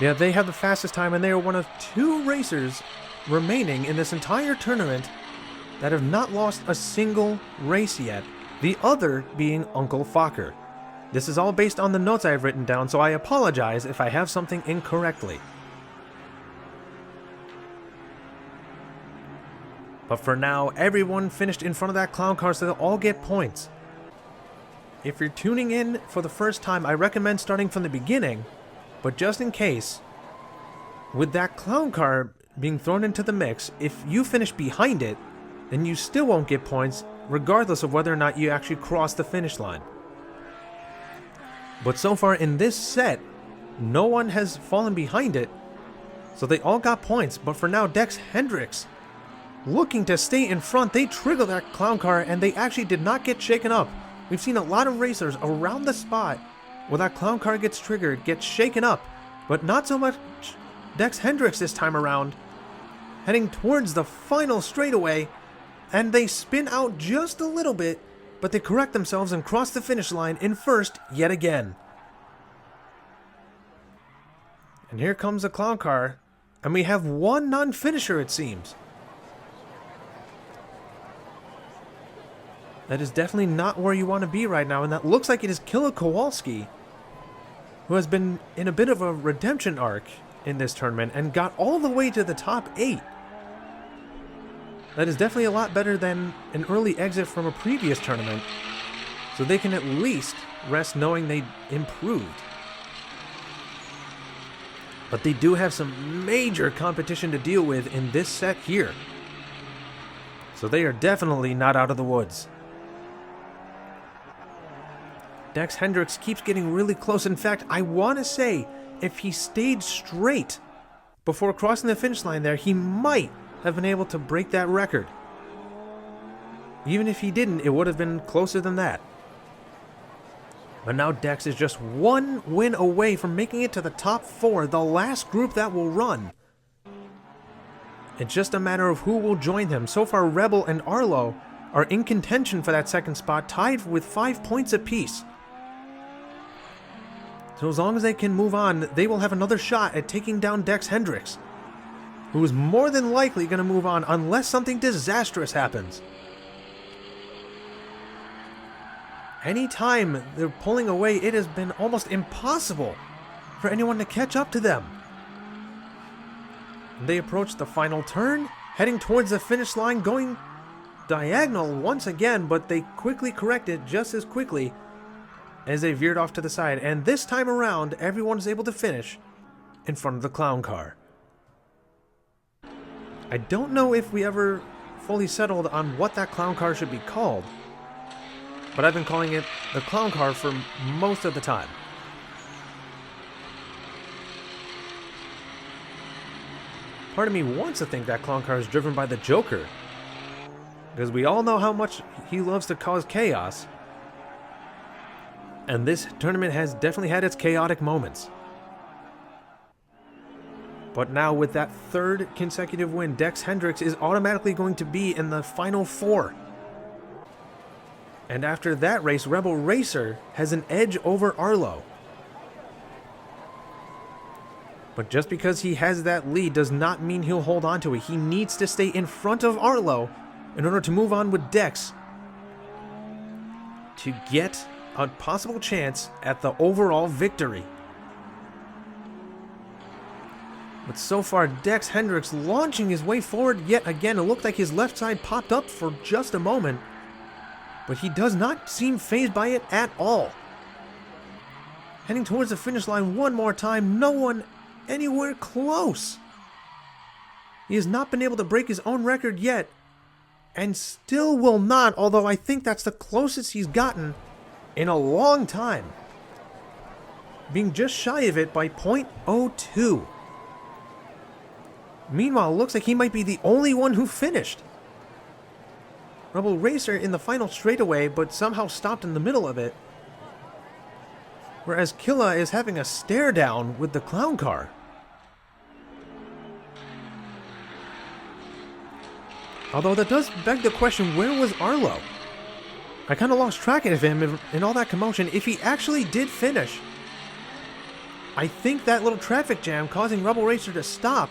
Yeah, they have the fastest time, and they are one of 2 racers remaining in this entire tournament that have not lost a single race yet, the other being Uncle Fokker. This is all based on the notes I have written down, so I apologize if I have something incorrectly. But for now, everyone finished in front of that clown car, so they'll all get points. If you're tuning in for the first time, I recommend starting from the beginning, but just in case, with that clown car being thrown into the mix, if you finish behind it, then you still won't get points, regardless of whether or not you actually cross the finish line. But so far in this set, no one has fallen behind it, so they all got points. But for now, Dex Hendricks, looking to stay in front, they trigger that clown car, and they actually did not get shaken up. We've seen a lot of racers around the spot where that clown car gets triggered, gets shaken up, but not so much Dex Hendricks this time around, heading towards the final straightaway, and they spin out just a little bit, but they correct themselves and cross the finish line in first yet again. And here comes the clown car, and we have one non-finisher, it seems. That is definitely not where you want to be right now, and that looks like it is Killa Kowalski, who has been in a bit of a redemption arc in this tournament and got all the way to the top 8. That is definitely a lot better than an early exit from a previous tournament, so they can at least rest knowing they improved. But they do have some major competition to deal with in this set here, so they are definitely not out of the woods. Dex Hendricks keeps getting really close. In fact, I want to say if he stayed straight before crossing the finish line there, he might have been able to break that record. Even if he didn't, it would have been closer than that. But now Dex is just one win away from making it to the top 4, the last group that will run. It's just a matter of who will join him. So far, Rebel and Arlo are in contention for that second spot, tied with 5 points apiece. So as long as they can move on, they will have another shot at taking down Dex Hendricks, who is more than likely going to move on unless something disastrous happens. Anytime they're pulling away, it has been almost impossible for anyone to catch up to them. They approach the final turn, heading towards the finish line, going diagonal once again, but they quickly correct it just as quickly as they veered off to the side. And this time around, everyone is able to finish in front of the clown car. I don't know if we ever fully settled on what that clown car should be called, but I've been calling it the clown car for most of the time. Part of me wants to think that clown car is driven by the Joker, because we all know how much he loves to cause chaos, and this tournament has definitely had its chaotic moments. But now with that 3rd consecutive win, Dex Hendricks is automatically going to be in the final 4. And after that race, Rebel Racer has an edge over Arlo. But just because he has that lead does not mean he'll hold on to it. He needs to stay in front of Arlo in order to move on with Dex to get a possible chance at the overall victory. But so far, Dex Hendricks launching his way forward yet again. It looked like his left side popped up for just a moment, but he does not seem fazed by it at all. Heading towards the finish line one more time, no one anywhere close. He has not been able to break his own record yet, and still will not, although I think that's the closest he's gotten in a long time, being just shy of it by 0.02. Meanwhile, it looks like he might be the only one who finished. Rebel Racer in the final straightaway, but somehow stopped in the middle of it, whereas Killa is having a stare down with the clown car. Although that does beg the question, where was Arlo? I kind of lost track of him in all that commotion. If he actually did finish, I think that little traffic jam causing Rebel Racer to stop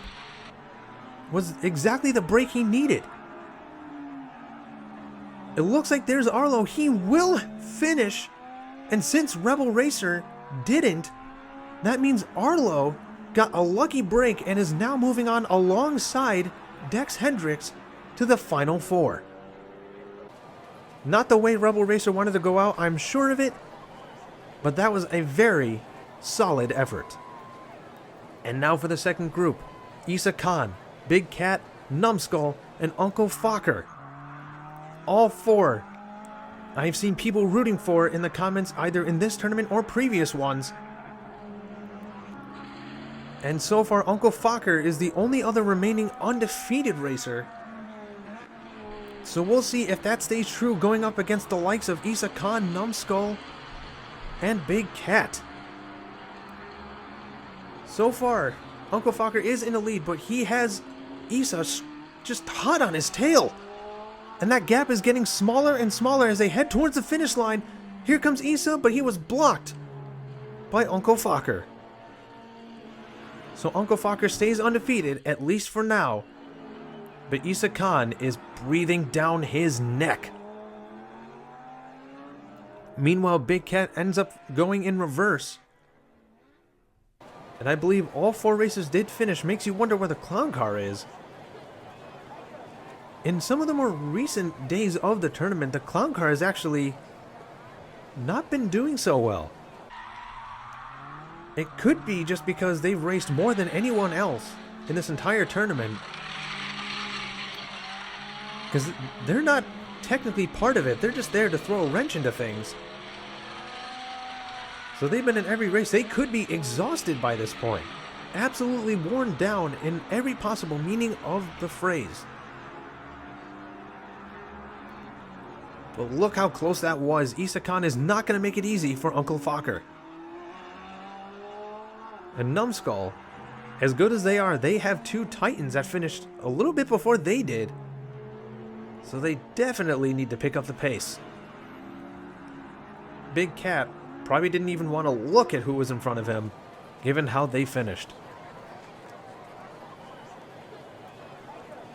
was exactly the break he needed. It looks like there's Arlo. He will finish And since Rebel Racer didn't, that means Arlo got a lucky break and is now moving on alongside Dex Hendricks to the Final Four. Not the way Rebel Racer wanted to go out, I'm sure of it, but that was a very solid effort. And now for the second group, Issa Khan, Big Cat, Numbskull, and Uncle Fokker. All four I've seen people rooting for in the comments either in this tournament or previous ones. And so far, Uncle Fokker is the only other remaining undefeated racer. So we'll see if that stays true going up against the likes of Issa Khan, Numbskull, and Big Cat. So far, Uncle Fokker is in the lead, but he has Issa just hot on his tail. And that gap is getting smaller and smaller as they head towards the finish line. Here comes Issa, but he was blocked by Uncle Fokker. So Uncle Fokker stays undefeated, at least for now. But Issa Khan is breathing down his neck. Meanwhile, Big Cat ends up going in reverse. And I believe all four races did finish. Makes you wonder where the clown car is. In some of the more recent days of the tournament, the clown car has actually not been doing so well. It could be just because they've raced more than anyone else in this entire tournament. Because they're not technically part of it, they're just there to throw a wrench into things. So they've been in every race. They could be exhausted by this point. Absolutely worn down in every possible meaning of the phrase. But look how close that was. Issa Khan is not going to make it easy for Uncle Fokker. And Numbskull, as good as they are, they have two Titans that finished a little bit before they did. So they definitely need to pick up the pace. Big Cat probably didn't even want to look at who was in front of him, given how they finished.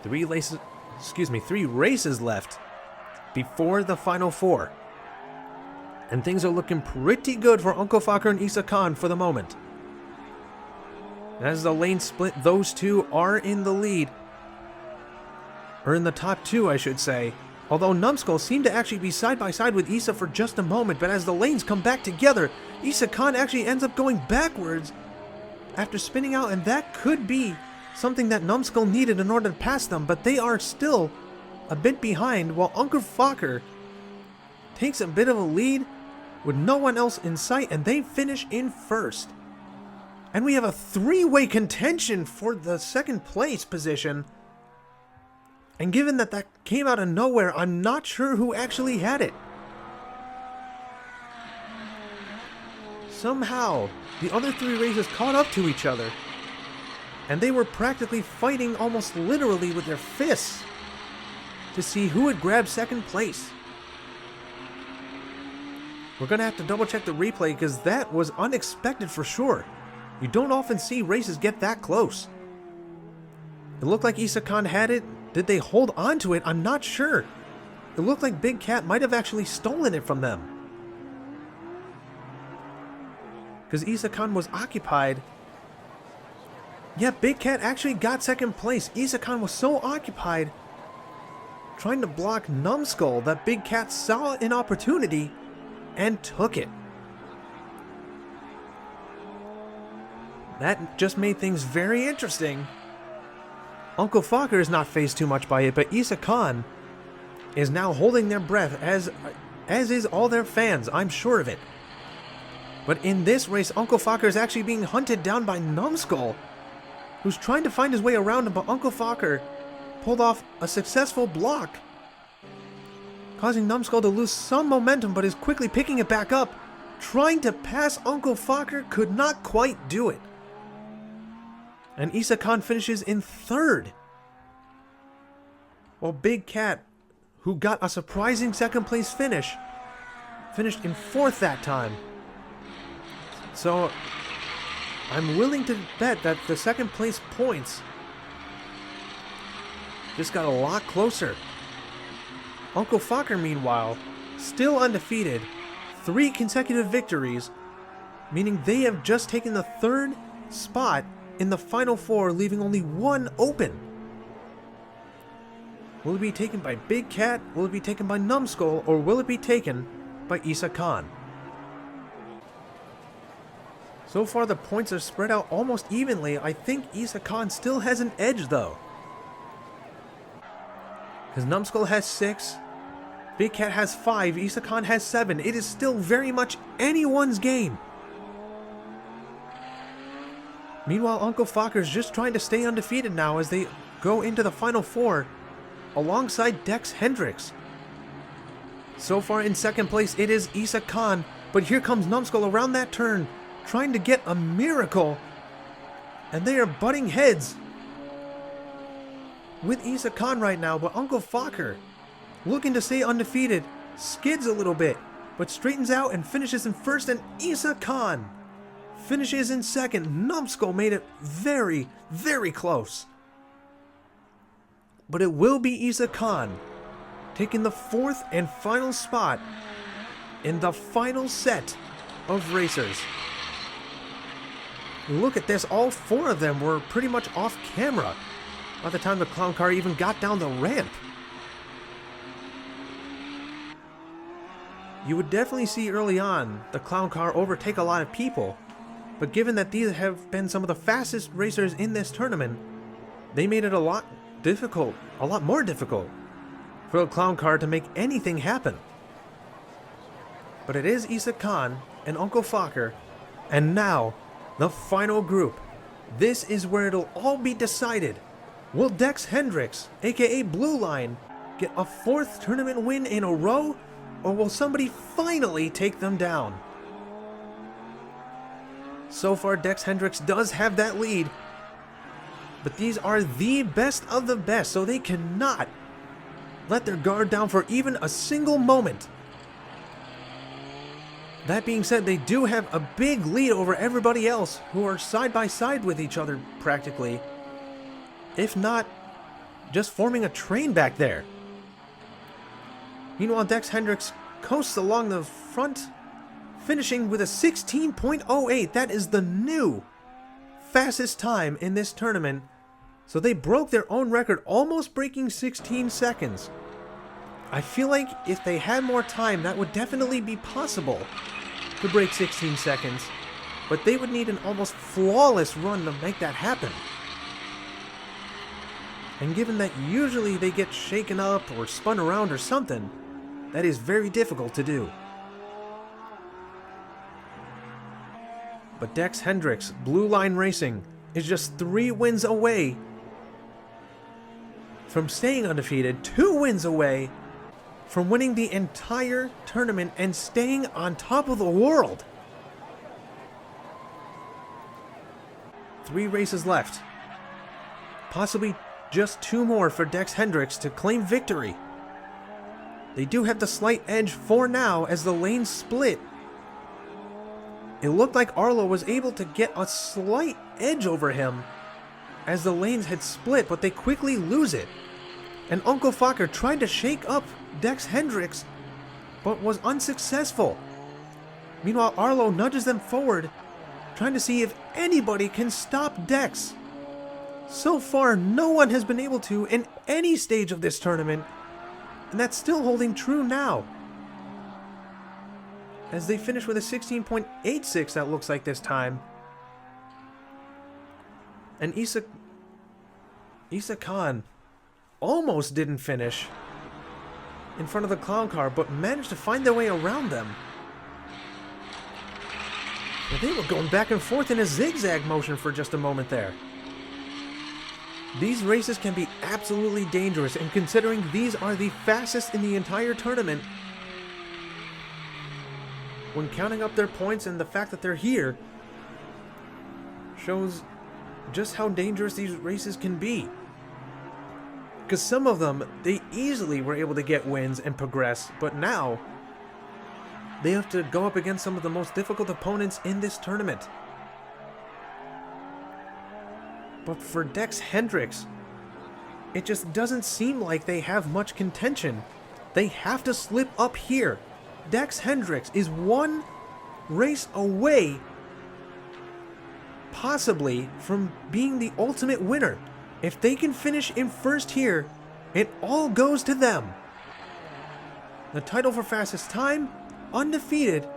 Three races left before the Final Four. And things are looking pretty good for Uncle Fokker and Issa Khan for the moment. As the lane split, those two are in the lead. Or in the top two, I should say. Although Numbskull seemed to actually be side by side with Issa for just a moment, but as the lanes come back together, Issa Khan actually ends up going backwards after spinning out, and that could be something that Numbskull needed in order to pass them, but they are still a bit behind, while Uncle Fokker takes a bit of a lead with no one else in sight, and they finish in first. And we have a three-way contention for the second place position. And given that that came out of nowhere, I'm not sure who actually had it. Somehow, the other three races caught up to each other. And they were practically fighting almost literally with their fists to see who would grab second place. We're going to have to double check the replay because that was unexpected for sure. You don't often see races get that close. It looked like Issa Khan had it. Did they hold on to it? I'm not sure. It looked like Big Cat might have actually stolen it from them. Because Issa Khan was occupied. Yeah, Big Cat actually got second place. Issa Khan was so occupied trying to block Numbskull that Big Cat saw an opportunity and took it. That just made things very interesting. Uncle Fokker is not fazed too much by it, but Issa Khan is now holding their breath, as is all their fans, I'm sure of it. But in this race, Uncle Fokker is actually being hunted down by Numbskull, who's trying to find his way around him, but Uncle Fokker pulled off a successful block, causing Numbskull to lose some momentum, but is quickly picking it back up. Trying to pass Uncle Fokker, could not quite do it. And Issa Khan finishes in third. While Big Cat, who got a surprising second place finish, finished in fourth that time. So I'm willing to bet that the second place points just got a lot closer. Uncle Fokker, meanwhile, still undefeated, 3 consecutive victories, meaning they have just taken the 3rd spot in the final 4, leaving only 1 open. Will it be taken by Big Cat, will it be taken by Numbskull, or will it be taken by Isa Khan? So far the points are spread out almost evenly. I think Isa Khan still has an edge though, because Numbskull has 6, Big Cat has 5, Isa Khan has 7. It is still very much anyone's game. Meanwhile, Uncle Fokker's just trying to stay undefeated now as they go into the final 4 alongside Dex Hendricks. So far in 2nd place it is Isa Khan, but here comes Numbskull around that turn trying to get a miracle, and they are butting heads with Isa Khan right now. But Uncle Fokker, looking to stay undefeated, skids a little bit, but straightens out and finishes in 1st, and Isa Khan finishes in 2nd. Numbskull made it very, very close. But it will be Isa Khan taking the 4th and final spot in the final set of racers. Look at this, all 4 of them were pretty much off camera by the time the clown car even got down the ramp. You would definitely see early on the clown car overtake a lot of people, but given that these have been some of the fastest racers in this tournament, they made it a lot more difficult for the clown car to make anything happen. But it is Isa Khan and Uncle Fokker, and now the final group. This is where it'll all be decided. Will Dex Hendricks, aka Blue Line, get a 4th tournament win in a row, or will somebody finally take them down? So far, Dex Hendricks does have that lead, but these are the best of the best, so they cannot let their guard down for even a single moment. That being said, they do have a big lead over everybody else who are side by side with each other practically, if not just forming a train back there. Meanwhile, Dex Hendricks coasts along the front, finishing with a 16.08. That is the new fastest time in this tournament. So they broke their own record, almost breaking 16 seconds. I feel like if they had more time, that would definitely be possible to break 16 seconds, but they would need an almost flawless run to make that happen. And given that usually they get shaken up or spun around or something, that is very difficult to do. But Dex Hendricks, Blue Line Racing, is just 3 wins away from staying undefeated, 2 wins away from winning the entire tournament and staying on top of the world. 3 races left. Possibly just 2 more for Dex Hendricks to claim victory. They do have the slight edge for now as the lanes split. It looked like Arlo was able to get a slight edge over him as the lanes had split, but they quickly lose it. And Uncle Fokker tried to shake up Dex Hendricks, but was unsuccessful. Meanwhile, Arlo nudges them forward, trying to see if anybody can stop Dex. So far, no one has been able to in any stage of this tournament, and that's still holding true now, as they finish with a 16.86 that looks like this time. And Isa Khan almost didn't finish in front of the clown car, but managed to find their way around them. And they were going back and forth in a zigzag motion for just a moment there. These races can be absolutely dangerous, and considering these are the fastest in the entire tournament, when counting up their points and the fact that they're here, shows just how dangerous these races can be. Because some of them, they easily were able to get wins and progress, but now they have to go up against some of the most difficult opponents in this tournament. But for Dex Hendricks, it just doesn't seem like they have much contention. They have to slip up here. Dex Hendricks is one race away, possibly, from being the ultimate winner. If they can finish in first here, it all goes to them. The title for fastest time, undefeated,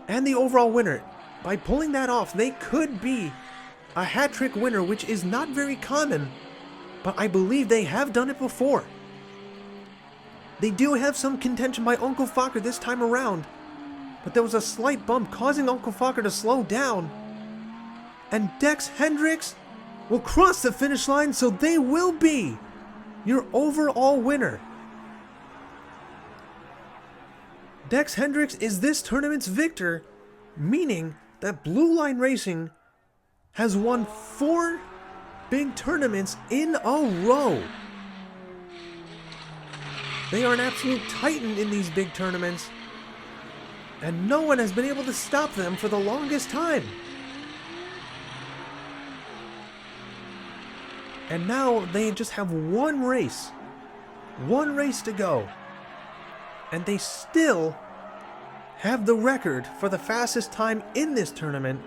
and the overall winner. By pulling that off, they could be a hat-trick winner, which is not very common, but I believe they have done it before. They do have some contention by Uncle Fokker this time around, but there was a slight bump causing Uncle Fokker to slow down, and Dex Hendricks will cross the finish line, so they will be your overall winner. Dex Hendricks is this tournament's victor, meaning that Blue Line Racing has won 4 big tournaments in a row. They are an absolute titan in these big tournaments, and no one has been able to stop them for the longest time. And now they just have one race to go, and they still have the record for the fastest time in this tournament.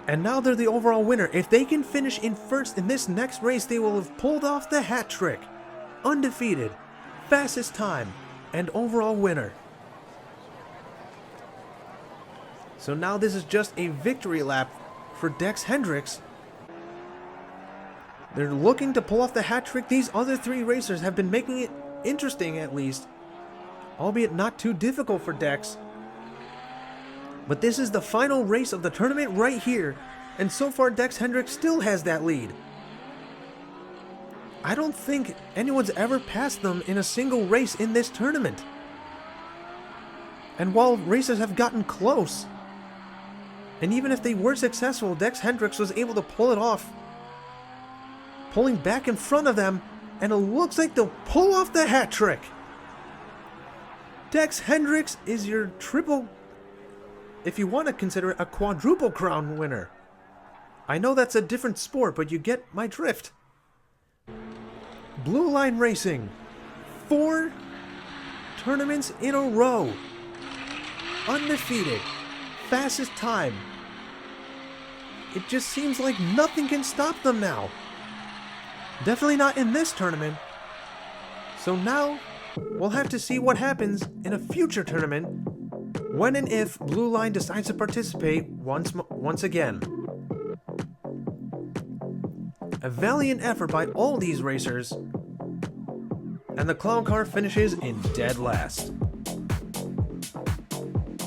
And now they're the overall winner. If they can finish in first in this next race, they will have pulled off the hat trick. Undefeated, fastest time, and overall winner. So now this is just a victory lap for Dex Hendricks. They're looking to pull off the hat trick. These other 3 racers have been making it interesting, at least, albeit not too difficult for Dex. But this is the final race of the tournament right here, and so far Dex Hendricks still has that lead. I don't think anyone's ever passed them in a single race in this tournament. And while racers have gotten close, and even if they were successful, Dex Hendricks was able to pull it off, pulling back in front of them, and it looks like they'll pull off the hat trick. Dex Hendricks is your triple, if you want to consider it, a quadruple crown winner. I know that's a different sport, but you get my drift. Blue Line Racing, 4 tournaments in a row, undefeated, fastest time. It just seems like nothing can stop them now. Definitely not in this tournament. So now we'll have to see what happens in a future tournament when and if Blue Line decides to participate once again. A valiant effort by all these racers, and the clown car finishes in dead last.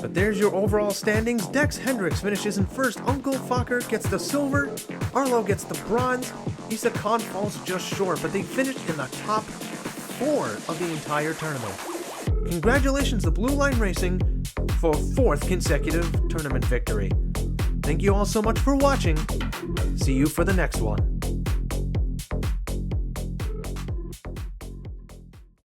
But there's your overall standings. Dex Hendricks finishes in first, Uncle Fokker gets the silver, Arlo gets the bronze, Issa Khan falls just short, but they finished in the top 4 of the entire tournament. Congratulations to Blue Line Racing for 4th consecutive tournament victory. Thank you all so much for watching. See you for the next one.